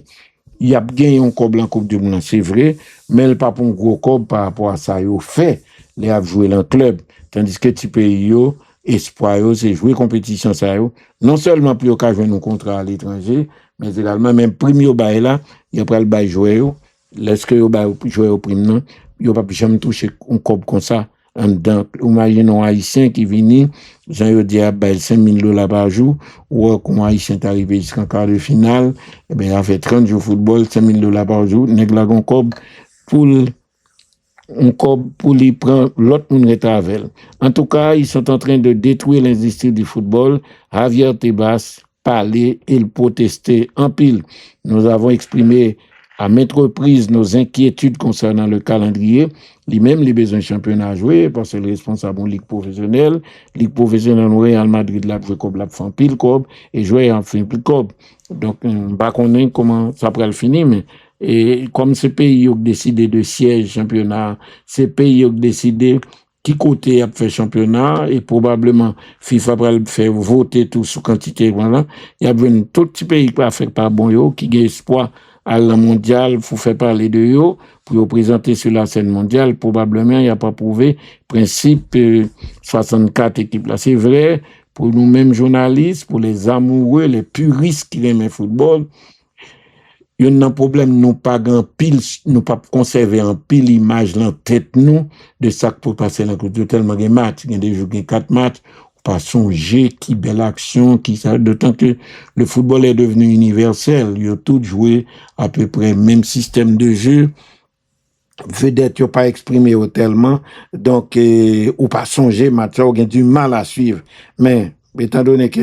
il y a gagné un cob en Coupe du Monde, c'est vrai, mais il pas un gros cob par rapport à ça yo fait les a joué dans le club. Tandis que tu pays yo, espoir yo, c'est jouer compétition ça yo. Non seulement plus au cas jouer nos contrats à l'étranger, mais également même premier bail là, il y a pas le bail jouer yo. Lorsque yo bail jouer au prime non, yo pas jamais toucher un cob comme ça. Donc, imaginons un haïtien qui vient, j'en ai dit à $5,000 par jour, ou quand un haïtien est arrivé jusqu'en quart de finale, eh bien, il a fait 30 jours de football, $5,000 par jour, nèg la gon cob pour les prendre l'autre monde retravel. En tout cas, ils sont en train de détruire l'industrie du football. Javier Tebas parlait et protestait en pile. Nous avons exprimé à maintes reprises nos inquiétudes concernant le calendrier. Lui-même, les besoins de championnat à jouer, parce que le responsable de Ligue professionnelle, au Real Madrid, là, jouer comme la fin pile cob, et jouer en fin pile cob. Donc, pas qu'on ait comment ça pourrait le finir, mais et comme ces pays ont décidé de siège championnat, ces pays ont décidé qui côté a fait championnat, et probablement FIFA va le faire voter tout sous quantité, voilà. Il y a tout petit pays qui a fait pas bon yo, qui a espoir à la mondiale, faut faire parler de yo, pour présenter sur la scène mondiale, probablement il n'y a pas prouvé principe 64 équipes là. C'est vrai, pour nous-mêmes journalistes, pour les amoureux, les puristes qui aiment le football, il y a un problème, nous pas conserver en pile image en tête nous de ça pour passer la coupe de tellement de matchs, il y a des jours 4 matchs, pas songer qui belle action, qui ça, d'autant que le football est devenu universel, il y a tout joué à peu près même système de jeu, vedette yo pas exprimé tellement, donc ou pas songer match, on a du mal à suivre, mais Étant donné que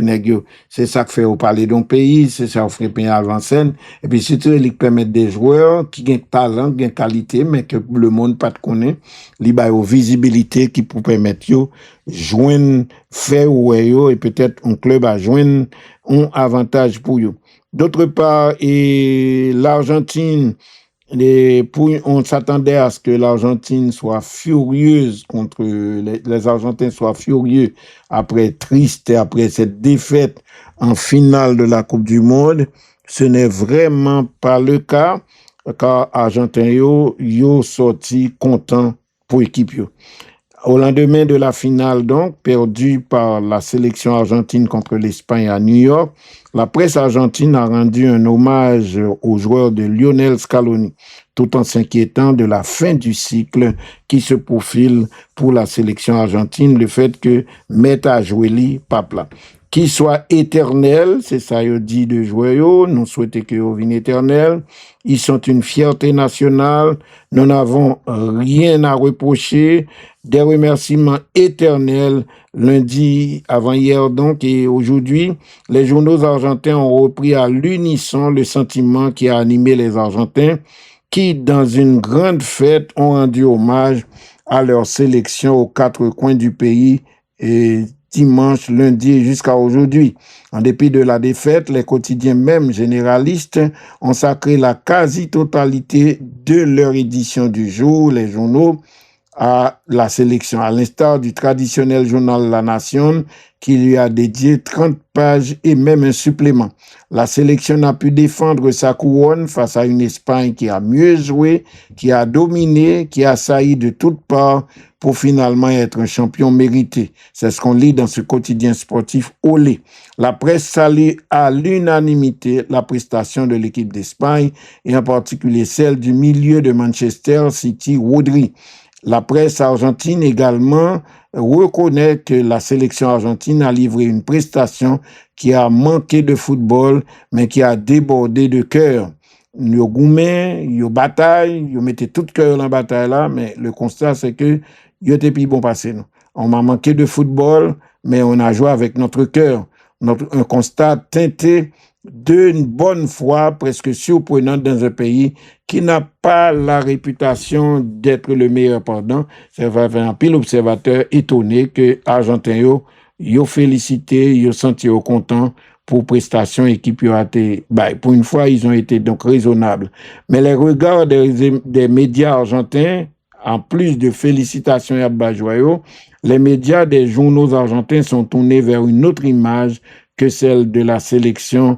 c'est ça que fait au parler d'un pays, c'est ça qui fait payer avant scène. Et puis surtout, il permet des joueurs qui ont talent, qui ont qualité, mais que le monde pas connaît. Il y a une visibilité qui peut permettre de joindre, faire ou et peut-être un club à joindre un avantage pour eux. D'autre part, et l'Argentine, on s'attendait à ce que l'Argentine soit furieuse contre les Argentins soient furieux après cette défaite en finale de la Coupe du Monde. Ce n'est vraiment pas le cas, car Argentins yo sorti content pour l'équipe. Au lendemain de la finale, donc, perdue par la sélection argentine contre l'Espagne à New York, la presse argentine a rendu un hommage aux joueurs de Lionel Scaloni, tout en s'inquiétant de la fin du cycle qui se profile pour la sélection argentine, le fait que Meta Joueli Papla, qui soit éternel, c'est ça yo dit de joueurs, nous souhaitons que yo vienne éternel, ils sont une fierté nationale, nous n'avons rien à reprocher, des remerciements éternels lundi avant-hier donc et aujourd'hui, les journaux argentins ont repris à l'unisson le sentiment qui a animé les Argentins qui, dans une grande fête, ont rendu hommage à leur sélection aux quatre coins du pays et dimanche, lundi et jusqu'à aujourd'hui. En dépit de la défaite, les quotidiens même généralistes ont sacré la quasi-totalité de leur édition du jour, les journaux, à la sélection, à l'instar du traditionnel journal La Nation qui lui a dédié 30 pages et même un supplément. La sélection n'a pu défendre sa couronne face à une Espagne qui a mieux joué, qui a dominé, qui a sailli de toutes parts pour finalement être un champion mérité. C'est ce qu'on lit dans ce quotidien sportif Olé. La presse salue à l'unanimité la prestation de l'équipe d'Espagne et en particulier celle du milieu de Manchester City, Rodri. La presse argentine également reconnaît que la sélection argentine a livré une prestation qui a manqué de football, mais qui a débordé de cœur. Yo goumé, yo bataille, yo mettez tout cœur dans la bataille là, mais le constat c'est que yo était plus bon passé nous. On a manqué de football, mais on a joué avec notre cœur. Un constat teinté d'une bonne foi presque surprenante dans un pays qui n'a pas la réputation d'être le meilleur perdant. Ça va faire un pile observateur étonné que Argentin yo félicité, yo senti au content pour prestation équipe yo a été, pour une fois ils ont été donc raisonnables. Mais les regards des médias argentins, en plus de félicitations à Bajoyo, les médias des journaux argentins sont tournés vers une autre image que celle de la sélection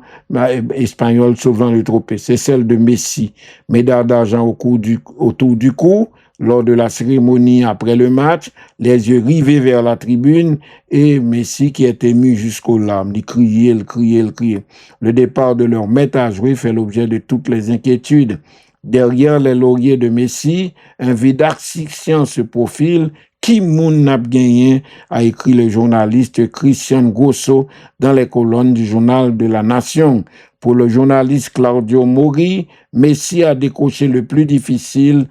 espagnole sauvant le trophée. C'est celle de Messi, médaille d'argent autour du cou, lors de la cérémonie après le match, les yeux rivés vers la tribune et Messi qui est ému jusqu'aux larmes. Il criait. Le départ de leur maître à jouer fait l'objet de toutes les inquiétudes. Derrière les lauriers de Messi, un vide asphyxiant se profile. Qui moun n'a gagné, a écrit le journaliste Christian Grosso dans les colonnes du journal de La Nation. Pour le journaliste Claudio Mori, Messi a décroché le plus difficile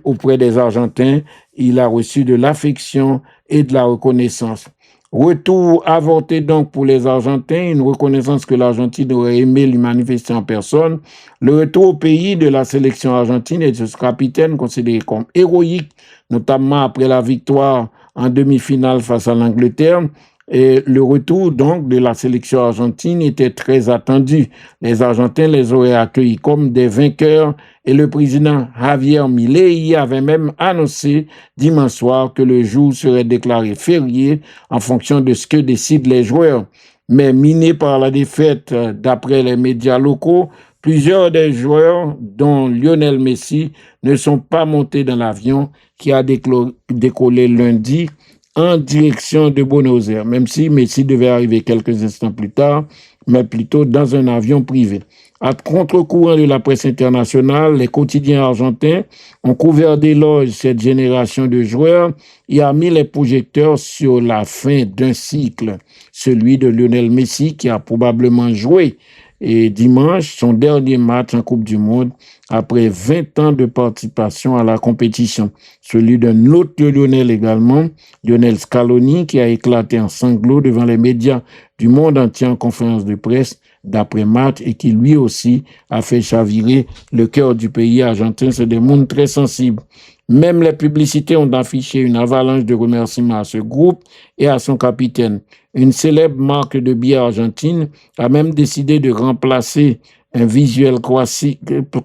auprès des Argentins. Il a reçu de l'affection et de la reconnaissance. Retour avorté donc pour les Argentins, une reconnaissance que l'Argentine aurait aimé lui manifester en personne. Le retour au pays de la sélection argentine et de ce capitaine considéré comme héroïque, notamment après la victoire en demi-finale face à l'Angleterre. Et le retour donc de la sélection argentine était très attendu. Les Argentins les auraient accueillis comme des vainqueurs et le président Javier Milei avait même annoncé dimanche soir que le jour serait déclaré férié en fonction de ce que décident les joueurs. Mais minés par la défaite d'après les médias locaux, plusieurs des joueurs, dont Lionel Messi, ne sont pas montés dans l'avion qui a décollé lundi en direction de Buenos Aires, même si Messi devait arriver quelques instants plus tard, mais plutôt dans un avion privé. À contre-courant de la presse internationale, les quotidiens argentins ont couvert d'éloges cette génération de joueurs et a mis les projecteurs sur la fin d'un cycle, celui de Lionel Messi qui a probablement joué et dimanche son dernier match en Coupe du Monde après 20 ans de participation à la compétition. Celui d'un autre Lionel également, Lionel Scaloni, qui a éclaté en sanglots devant les médias du monde entier en conférence de presse d'après-match et qui lui aussi a fait chavirer le cœur du pays argentin. C'est des mondes très sensibles. Même les publicités ont affiché une avalanche de remerciements à ce groupe et à son capitaine. Une célèbre marque de bière argentine a même décidé de remplacer un visuel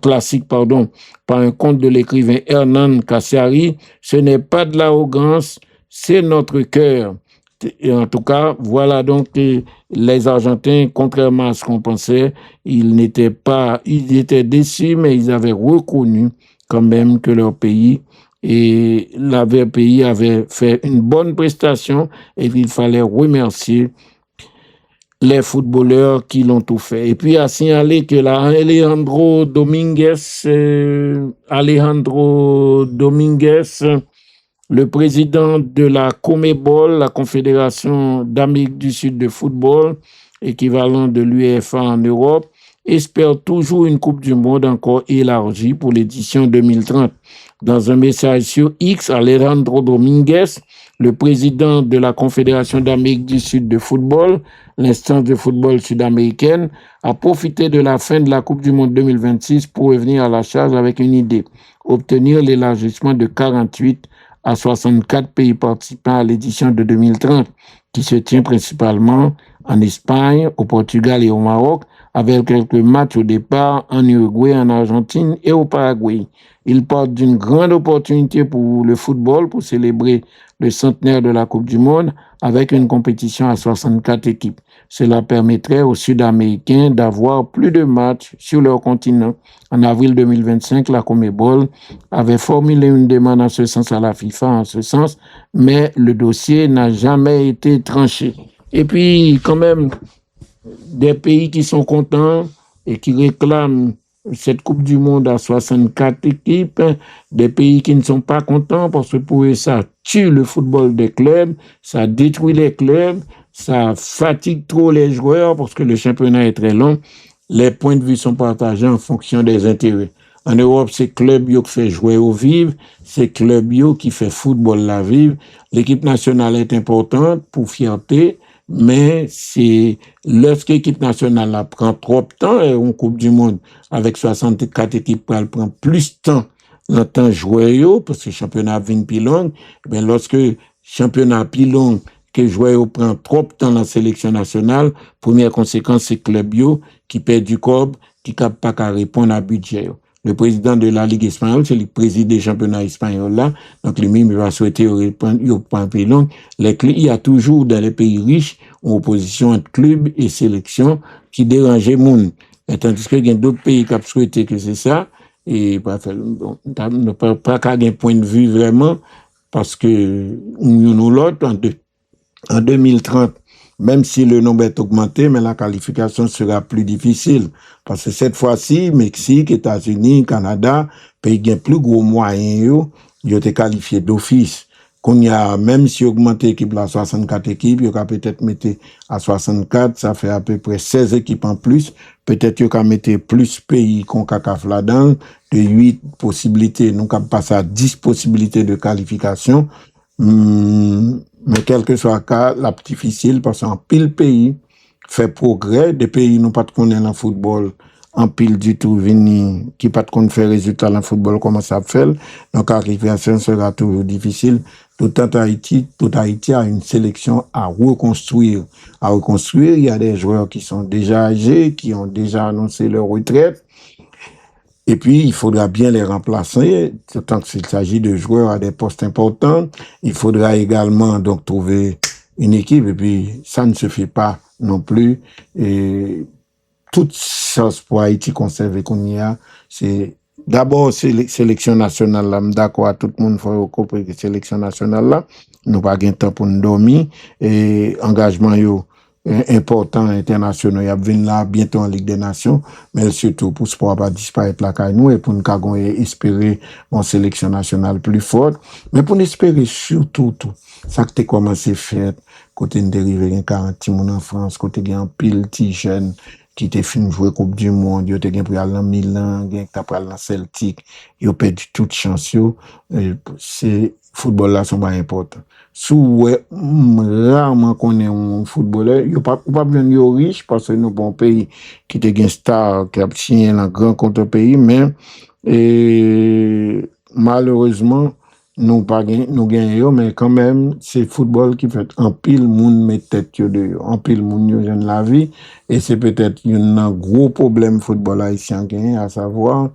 classique par un conte de l'écrivain Hernán Cassiari. Ce n'est pas de l'arrogance, c'est notre cœur. Et en tout cas, voilà donc les Argentins, contrairement à ce qu'on pensait, ils étaient déçus, mais ils avaient reconnu quand même que leur pays avait fait une bonne prestation et qu'il fallait remercier les footballeurs qui l'ont tout fait. Et puis à signaler que Alejandro Dominguez, le président de la CONMEBOL, la Confédération d'Amérique du Sud de football, équivalent de l'UEFA en Europe, espère toujours une Coupe du Monde encore élargie pour l'édition 2030. Dans un message sur X, Alejandro Dominguez, le président de la Confédération d'Amérique du Sud de football, l'instance de football sud-américaine, a profité de la fin de la Coupe du Monde 2026 pour revenir à la charge avec une idée, obtenir l'élargissement de 48 à 64 pays participants à l'édition de 2030, qui se tient principalement en Espagne, au Portugal et au Maroc, avec quelques matchs au départ en Uruguay, en Argentine et au Paraguay. Il porte d'une grande opportunité pour le football pour célébrer le centenaire de la Coupe du Monde avec une compétition à 64 équipes. Cela permettrait aux Sud-Américains d'avoir plus de matchs sur leur continent. En avril 2025, la CONMEBOL avait formulé une demande en ce sens à la FIFA, mais le dossier n'a jamais été tranché. Et puis, quand même, des pays qui sont contents et qui réclament cette Coupe du Monde à 64 équipes, des pays qui ne sont pas contents parce que pour eux, ça tue le football des clubs, ça détruit les clubs, ça fatigue trop les joueurs parce que le championnat est très long. Les points de vue sont partagés en fonction des intérêts. En Europe, c'est club qui fait jouer au vivre, c'est club qui fait football la vivre. L'équipe nationale est importante pour fierté, mais c'est lorsque l'équipe nationale prend trop de temps et en Coupe du Monde avec 64 équipes, elle prend plus de temps dans le temps jouer parce que le championnat vient plus long. Mais lorsque le championnat plus long que jouer prend trop de temps dans la sélection nationale, première conséquence c'est club qui perd du corps, qui ne pas qu'à répondre à budget. Le président de la Ligue espagnole, c'est le président des championnats espagnols là. Donc, lui-même, il va souhaiter reprendre un pays long. Il y a toujours dans les pays riches une opposition entre clubs et sélections qui dérangeait le monde. Tandis qu'il y a d'autres pays qui ont souhaité que c'est ça. Et pas qu'à un point de vue vraiment, parce que nous l'autre, en 2030, même si le nombre est augmenté, mais la qualification sera plus difficile. Parce que cette fois-ci, Mexique, États-Unis, Canada, pays qui ont plus gros moyens, ils ont été qualifiés d'office. Qu'on y a, même si augmenté l'équipe à 64 équipes, il y a peut-être mettre à 64, ça fait à peu près 16 équipes en plus. Peut-être il y a mettre plus pays qu'on CACAF là-dedans, de 8 possibilités. Nous avons passé à 10 possibilités de qualification. Mais quel que soit le cas, la difficile parce qu'en pile pays fait progrès, des pays n'ont pas de connaître en football, en pile du tout vini, qui pas de connaître faire résultat en football, comment ça fait. Donc, l'arrivation sera toujours difficile. Tout Haïti a une sélection à reconstruire. Il y a des joueurs qui sont déjà âgés, qui ont déjà annoncé leur retraite. Et puis, il faudra bien les remplacer, tant qu'il s'agit de joueurs à des postes importants. Il faudra également donc trouver une équipe. Et puis, ça ne se fait pas non plus. Et toute chose pour Haïti conserver qu'on y a, c'est d'abord sélection nationale là. D'accord, tout le monde faut comprendre que sélection nationale là, nous pas gain temps pour nous dormir. Et engagement important international, il y a venir là bientôt en Ligue des Nations, mais surtout pour sport pas disparaître la caille nous et pour nous espérer une sélection nationale plus forte, mais pour nous espérer surtout tout ça que t'es commencé faire côté de dériver 40 moun en France, côté un pile petit jeune qui te fin jouer Coupe du Monde, yo te gen pral dans Milan, gen ta pral dans Celtic, yo perdu toute chance yo, c'est football là sont pas important. Sou rarement connaît un footballeur, yo pas bien yo riche parce que nous bon pays qui te gen star qui a signé dans grand contre pays, mais malheureusement nous pas nous gagnons, mais quand même c'est football qui fait en pile moun met tête yo de en pile moun yo jeune la vie, et c'est peut-être un gros problème football haïtien gagne, à savoir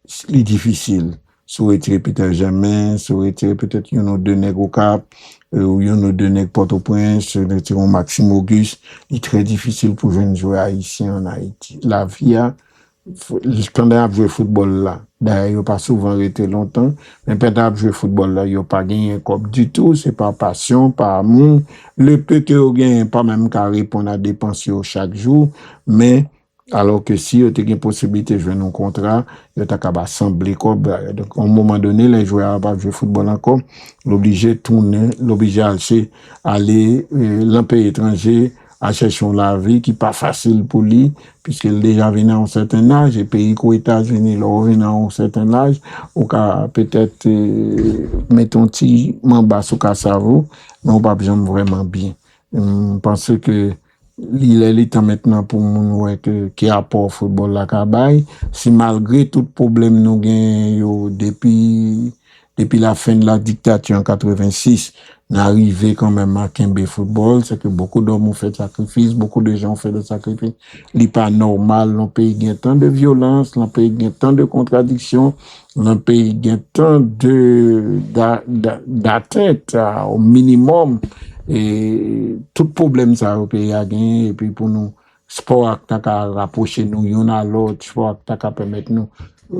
c'est difficile. Sou retiré Peter Germain, sou retiré peut-être yon deux nègres au Cap, ou yon deux nègres Port-au-Prince, retiré Maxime Auguste, il est très difficile pour jeunes joueurs haïtiens en Haïti. La vie a, quand on a joué football là, d'ailleurs, il n'y a pas souvent été longtemps, mais quand on a joué football là, il n'y a pas gagné un cop du tout, c'est pas passion, pas amour. Le peu que vous gagnez, pas même qu'à répondre à dépenser chaque jour, mais alors que si vous avez une possibilité de jouer un contrat, vous avez qu'à assembler comme donc à un moment donné les joueurs n'ont pas jouer football encore, l'obligé tourner, l'obligé aller dans le pays étranger à chercher la vie qui pas facile pour lui puisqu'il déjà venu à un certain âge et pays qu'aux États-Unis là venu à un certain âge ou qu'à peut-être mettre un petit mamba sous ka cerveau mais on pas jamais vraiment bien. Je pense que il est temps maintenant pour nous qui apport football la kabay si malgré tout problème nous gagnons depuis la fin de la dictature en 86 n'arrivé quand même à Kembe football, c'est que beaucoup d'hommes ont fait sacrifice, beaucoup de gens ont fait des sacrifices. Il n'est pas normal, l'on pays gagne tant de violence, l'on pays gagne tant de contradictions, l'on pays gagne tant d'atteinte au minimum. Et tout problème ça au pays a gagné et puis pour nous sport a rapprocher nous y'en a l'autre sport a permettre nous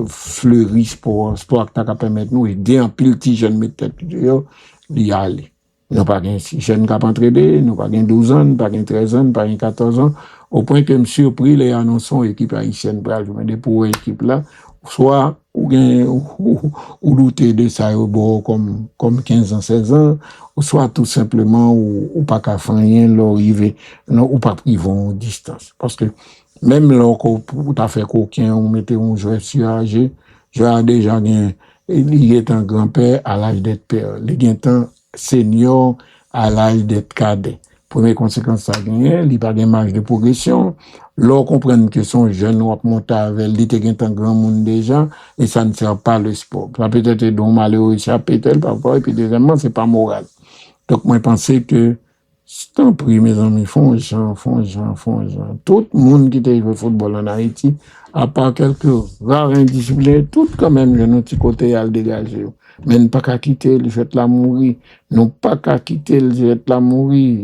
fleurir sport a permettre nous aider en pile petit jeune mettre tête yo y aller nous pas gain si jeune qui entraîner nous pas gain 12 ans pas gain 13 ans pas gain 14 ans au point que me surpris les annonçons équipe haïtienne pour jouer pour équipe là soit ou douter de ça comme 15 ans 16 ans ou soit tout simplement ou pas qu'à faire rien leur arriver non ou pas ils vont distance parce que même là pour ta fait coquin on mettait un joueur surâgé joueur déjà gain il est un grand-père à l'âge d'être père il est un senior à l'âge d'être cadet. Première conséquence ça gagne, il pas de marge de progression. L'on comprend que son jeune ou monter avec il était un grand monde déjà et ça ne sert pas le sport. Ça peut-être donc malheureux échapper tel parfois et puis deuxièmement c'est pas moral. Donc moi je pensais que tant pis mes amis font gens. Tout le monde qui était au football en Haïti à part quelques rares indisciplinés, tout quand même j'ai un petit côté à le dégager. Mais ne pas qu'à quitter le jet la mourir, non pas qu'à quitter le jet la mourir,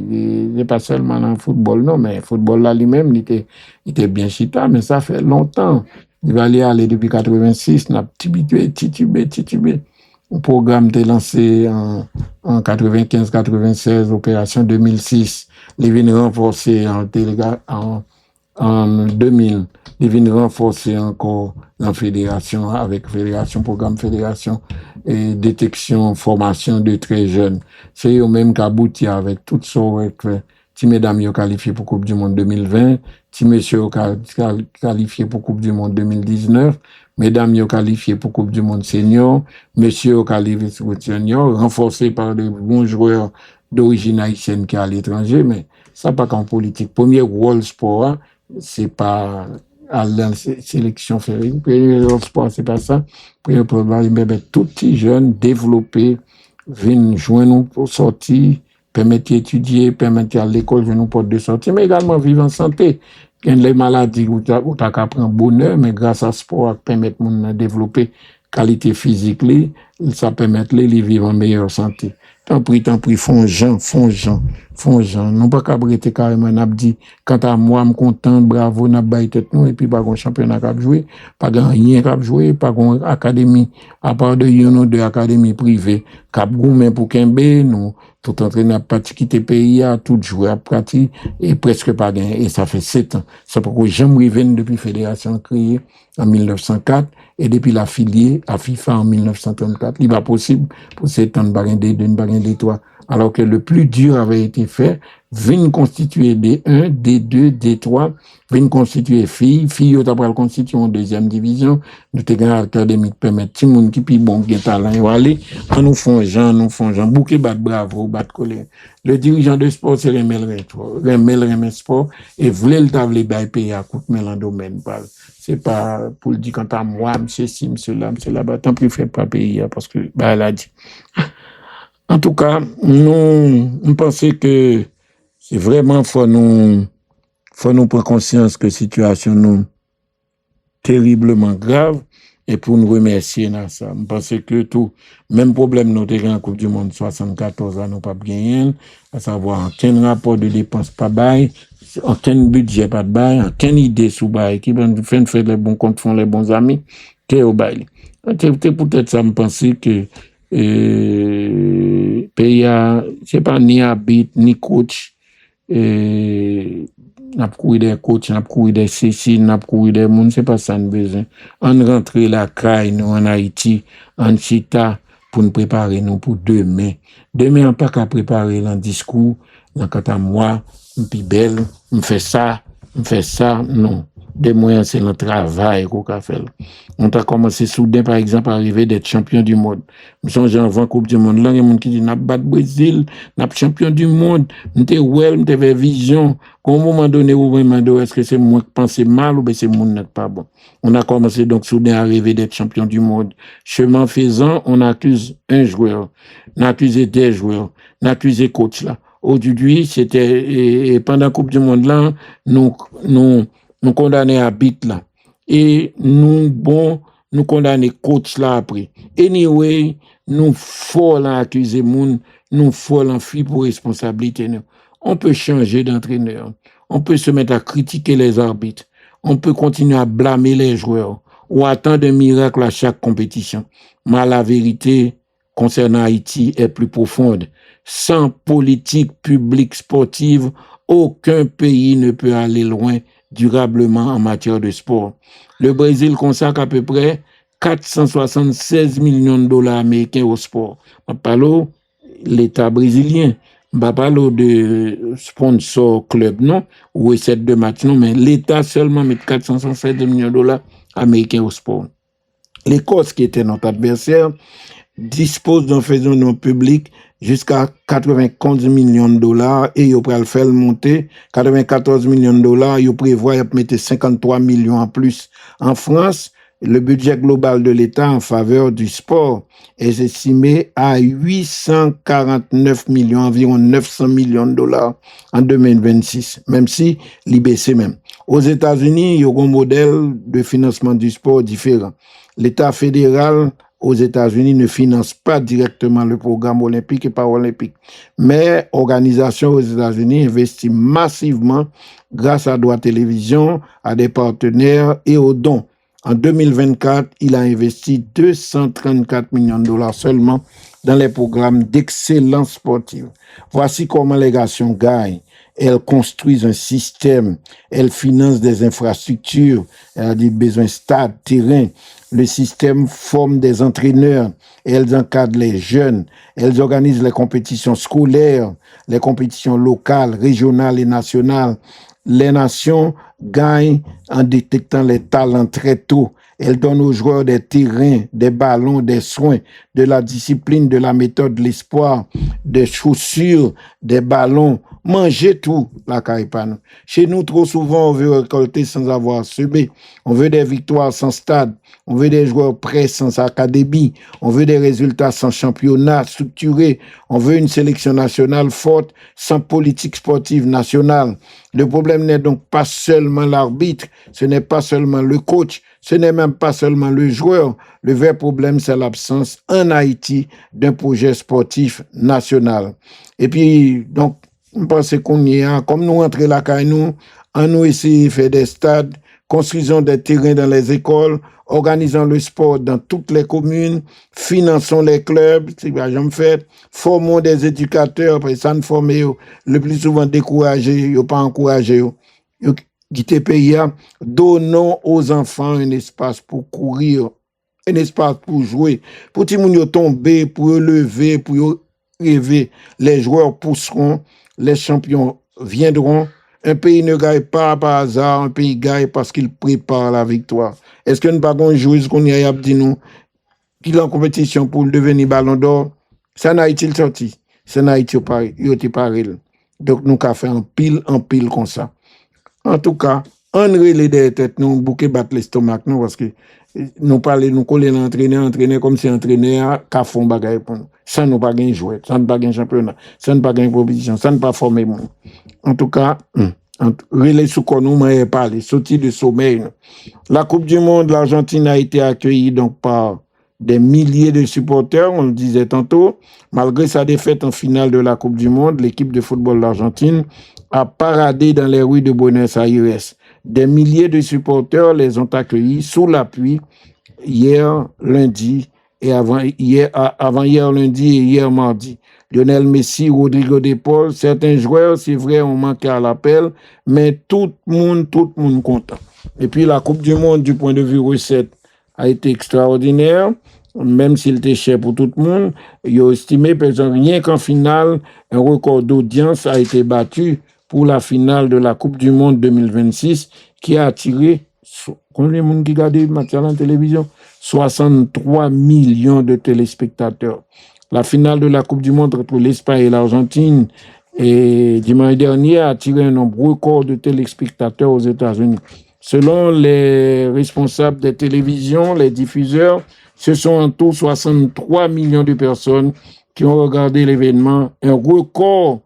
et pas seulement dans le football, non, mais le football là lui-même, il était bien chita, mais ça fait longtemps. Il va aller depuis 86, n'a titubé. Le programme était lancé en 95-96, opération 2006. Il vient renforcer en 2000. Il vient renforcer encore la fédération avec programme fédération et détection, formation de très jeunes. C'est eux même qui aboutit avec tout ça avec ti mesdames yo qualifié pour Coupe du Monde 2020, ti messieurs qualifié pour Coupe du Monde 2019, mesdames yo qualifié pour Coupe du Monde senior, messieurs qualifié pour senior, renforcé par de bons joueurs d'origine haïtienne qui est à l'étranger, mais ça pas qu'en politique. Premier rôle sport, c'est pas à la sélection féminine. Premier rôle sport, c'est pas ça. Premier problème, mais tout petit jeune développé, viennent joindre pour sortir, permettre d'étudier, permettre à l'école de nous porter de sortie, mais également vivre en santé. Il y a les maladies où tu as prendre bonheur, mais grâce à sport, permettre de développer qualité physique, ça permet de vivre en meilleure santé. Tant pis, font gens. Non pas qu'à brûler carrément, n'a dit, quant à moi, je suis content, bravo, n'a pas tête nous, et puis pas un championnat qu'à jouer, pas rien qu'à jouer, pas une académie, à part de une ou deux académies privées, qu'à gourmet pour Kembe, nous, tout entraîneur pas quitté pays, tout joueur à pratique, et presque pas gagné, et ça fait 7 ans. C'est pourquoi j'aime revenir depuis fédération créée en 1904, et depuis l'affilié à FIFA en 1934. 4. Il n'est pas possible pour ces ans de barin D2, de barin D3. Alors que le plus dur avait été fait, viennent constituer D1, D2, D3, viennent constituer filles, filles après constituer en deuxième division, nous te gagnons académique permettre tout le monde qui puis bon qui talent y aller, nous font gens, bouquet bat bravo, bat colère. Le dirigeant de sport c'est remel sport et voulait le table bail payer à coup de domaine pas c'est pas pour le dire quant à moi monsieur ci monsieur là tant pis fait pas payer parce que bah elle a dit. En tout cas, nous pensons que c'est vraiment faut nous prendre conscience que la situation nous terriblement grave et pour nous remercier dans ça. Je pense que tout, même problème nous avons en Coupe du Monde 74 ans, nous pas gagné, à savoir aucun rapport de dépenses pas bail, aucun budget pas de bail, aucune idée sous bail, qui vont faire les bons comptes, font les bons amis, qui est au bail. C'est peut-être ça, me penser que pays c'est pas ni habit ni coach n'a couru des coachs n'a couru des ceci n'a couru des monde c'est pas ça nous besoin on rentre la caille nous en Haïti en chita pour nous préparer nous pour demain on pas qu'à préparer un discours dans quant à moi puis belle on fait ça non des moyens c'est le travail qu'on a fait. On a commencé soudain par exemple à arriver d'être champion du monde. Nous sommes avant Coupe du monde là, il y a monde qui dit n'a pas Brésil, n'a champion du monde, nous t'es well, nous t'avais vision. À un moment donné où vraiment est-ce que c'est moi qui pense mal ou bien c'est monde n'est pas bon. On a commencé donc soudain à arriver d'être champion du monde. Chemin faisant, on accuse un joueur, on accuse des joueurs, on accuse coach là. Aujourd'hui, c'était et pendant la Coupe du monde là, nous condamner à bit là et nous condamner coach là après anyway nous faut l'accuser moun nous faut l'enfuir pour responsabilité nous. On peut changer d'entraîneur, on peut se mettre à critiquer les arbitres, on peut continuer à blâmer les joueurs ou attendre un miracle à chaque compétition, mais la vérité concernant Haïti est plus profonde. Sans politique publique sportive, aucun pays ne peut aller loin durablement en matière de sport. Le Brésil consacre à peu près 476 millions de dollars américains au sport. On parle de l'État brésilien. On parle de sponsor club, non, ou recette de match, non, mais l'État seulement met 476 millions de dollars américains au sport. L'Écosse, qui était notre adversaire, dispose d'un fonctionnement public jusqu'à 95 millions de dollars et il va le faire monter 94 millions de dollars, il prévoit de mettre 53 millions en plus. En France, le budget global de l'État en faveur du sport est estimé à 849 millions, environ 900 millions de dollars en 2026, même si l'IBC même. Aux États-Unis, il y a un modèle de financement du sport différent. L'État fédéral aux États-Unis ne finance pas directement le programme olympique et paralympique, mais l'organisation aux États-Unis investit massivement grâce à Droit Télévision, à des partenaires et aux dons. En 2024, il a investi 234 millions de dollars seulement dans les programmes d'excellence sportive. Voici comment les nations gagnent. Elles construisent un système, elles financent des infrastructures, elles ont des besoins de stades, terrain. Le système forme des entraîneurs, elles encadrent les jeunes, elles organisent les compétitions scolaires, les compétitions locales, régionales et nationales. Les nations gagnent en détectant les talents très tôt. Elles donnent aux joueurs des terrains, des ballons, des soins, de la discipline, de la méthode, de l'espoir, des chaussures, des ballons. Mangez tout, la caïpane. Chez nous, trop souvent, on veut récolter sans avoir semé. On veut des victoires sans stade. On veut des joueurs prêts sans académie. On veut des résultats sans championnat structuré. On veut une sélection nationale forte sans politique sportive nationale. Le problème n'est donc pas seulement l'arbitre, ce n'est pas seulement le coach, ce n'est même pas seulement le joueur. Le vrai problème, c'est l'absence en Haïti d'un projet sportif national. Et puis, donc, je pense qu'on y a, comme nous rentrons là, nous essayons de faire des stades, construisons des terrains dans les écoles, organisons le sport dans toutes les communes, finançons les clubs, c'est pas jamais fait, formons des éducateurs, après ça nous formons le plus souvent découragés, pas encouragés, quitter pays, donnons aux enfants un espace pour courir un espace pour jouer. Pour tout le monde tomber, pour lever, pour rêver. Les joueurs pousseront, les champions viendront. Un pays ne gagne pas par hasard, un pays gagne parce qu'il prépare la victoire. Est-ce que nous pas un joueur qu'on y a dit nous, qu'il est en compétition pour devenir ballon d'or? Ça n'a été sorti. Ça n'a été pareil. Il était pareil. Donc nous avons fait en pile comme ça. En tout cas, on relève des têtes, nous bouquet battre l'estomac, nous, parce que nous parlons, nous collons l'entraîneur comme si l'entraîneur a fait un bagage pour nous. Ça nous pas gagner jouer, ça nous pas gagner championnat, ça nous pas gagner proposition, ça nous pas former monde. En tout cas, relais sous qu'on nous m'a parlé, sorti de sommeil. La Coupe du Monde, l'Argentine a été accueillie donc par des milliers de supporters, on le disait tantôt. Malgré sa défaite en finale de la Coupe du Monde, l'équipe de football de l'Argentine a paradé dans les rues de Buenos Aires. Des milliers de supporters les ont accueillis sous l'appui hier lundi et avant hier lundi et hier mardi. Lionel Messi, Rodrigo De Paul, certains joueurs, c'est vrai, ont manqué à l'appel, mais tout le monde content. Et puis la Coupe du Monde, du point de vue recette, a été extraordinaire, même s'il était cher pour tout le monde. Il a estimé, par exemple, rien qu'en finale, un record d'audience a été battu pour la finale de la Coupe du Monde 2026, qui a attiré, combien de monde qui regarde le match à la télévision? 63 millions de téléspectateurs. La finale de la Coupe du Monde entre l'Espagne et l'Argentine, et dimanche dernier, a attiré un nombre record de téléspectateurs aux États-Unis. Selon les responsables des télévisions, les diffuseurs, ce sont en tout 63 millions de personnes qui ont regardé l'événement, un record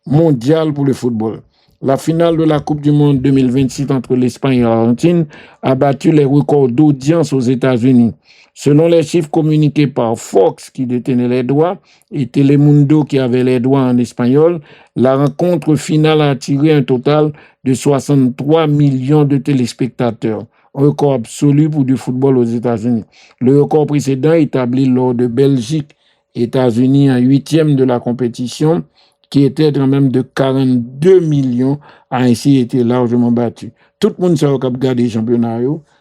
mondial pour le football. La finale de la Coupe du Monde 2026 entre l'Espagne et l'Argentine a battu les records d'audience aux États-Unis. Selon les chiffres communiqués par Fox, qui détenait les droits, et Telemundo, qui avait les droits en espagnol, la rencontre finale a attiré un total de 63 millions de téléspectateurs. Un record absolu pour du football aux États-Unis. Le record précédent, établi lors de Belgique, États-Unis en 8e de la compétition, qui était quand même de 42 millions, a ainsi été largement battu. Tout le monde qui a regardé les championnats,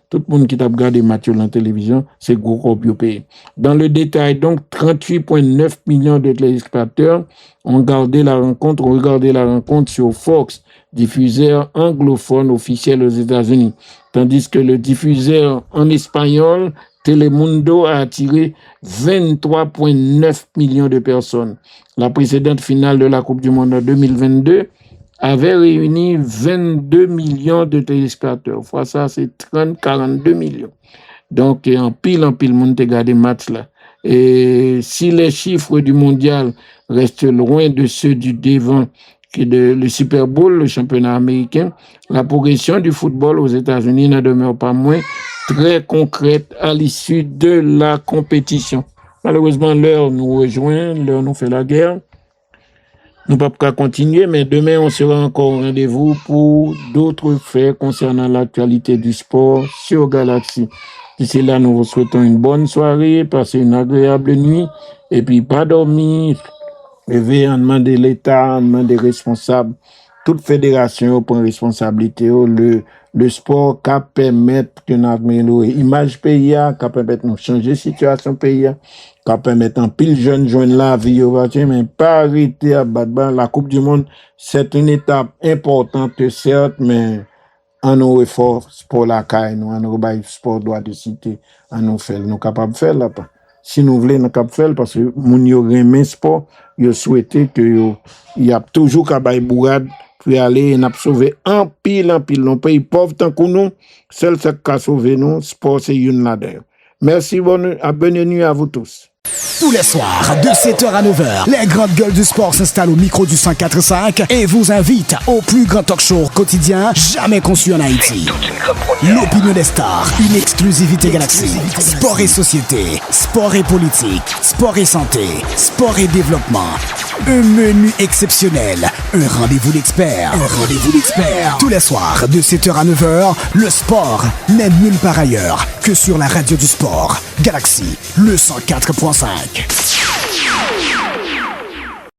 tout le monde qui a regardé les matchs dans la télévision, c'est gros pays. Dans le détail, donc, 38,9 millions de téléspectateurs ont regardé la rencontre sur Fox, diffuseur anglophone officiel aux États-Unis. Tandis que le diffuseur en espagnol, Telemundo, a attiré 23,9 millions de personnes. La précédente finale de la Coupe du Monde en 2022 avait réuni 22 millions de téléspectateurs. Fois ça, c'est 42 millions. Donc, en pile, monde a regardé le match là. Et si les chiffres du mondial restent loin de ceux du devant, le Super Bowl, le championnat américain, la progression du football aux États-Unis ne demeure pas moins très concrète à l'issue de la compétition. Malheureusement, l'heure nous rejoint, l'heure nous fait la guerre. Nous ne pouvons pas continuer, mais demain, on sera encore au rendez-vous pour d'autres faits concernant l'actualité du sport sur Galaxy. D'ici là, nous vous souhaitons une bonne soirée, passez une agréable nuit, et puis pas dormir. Lever en demander l'État, en demander des responsables, toute fédération prend responsabilité. Le sport qui permet que nous améliorer l'image pays, qui permet de changer la situation pays, qui permet en pile jeune joindre la vie, mais pas arrêter à battre. La Coupe du Monde, c'est une étape importante, certes, mais en nos efforts, sport la caille, nous, en nos sport droit de cité, en nous faire, nous capables de faire là-bas. Si nous voulons, nous pouvons faire parce que nous aimons le sport, nous souhaitons qu'il y a toujours qu'à bailler bourrade pour aller et sauver en pile. Nos pays pauvres tant que nous, seul ce qui a sauvé nous, sport c'est une là-dedans. Merci, bonne nuit à vous tous. Tous les soirs, de 7h à 9h, les grandes gueules du sport s'installent au micro du 104.5 et vous invitent au plus grand talk show quotidien jamais conçu en Haïti. L'opinion des stars, une exclusivité Galaxy. Sport et société, sport et politique, sport et santé, sport et développement. Un menu exceptionnel, un rendez-vous d'experts. Tous les soirs, de 7h à 9h, le sport n'est nulle part ailleurs que sur la radio du sport. Galaxy, le 104.5.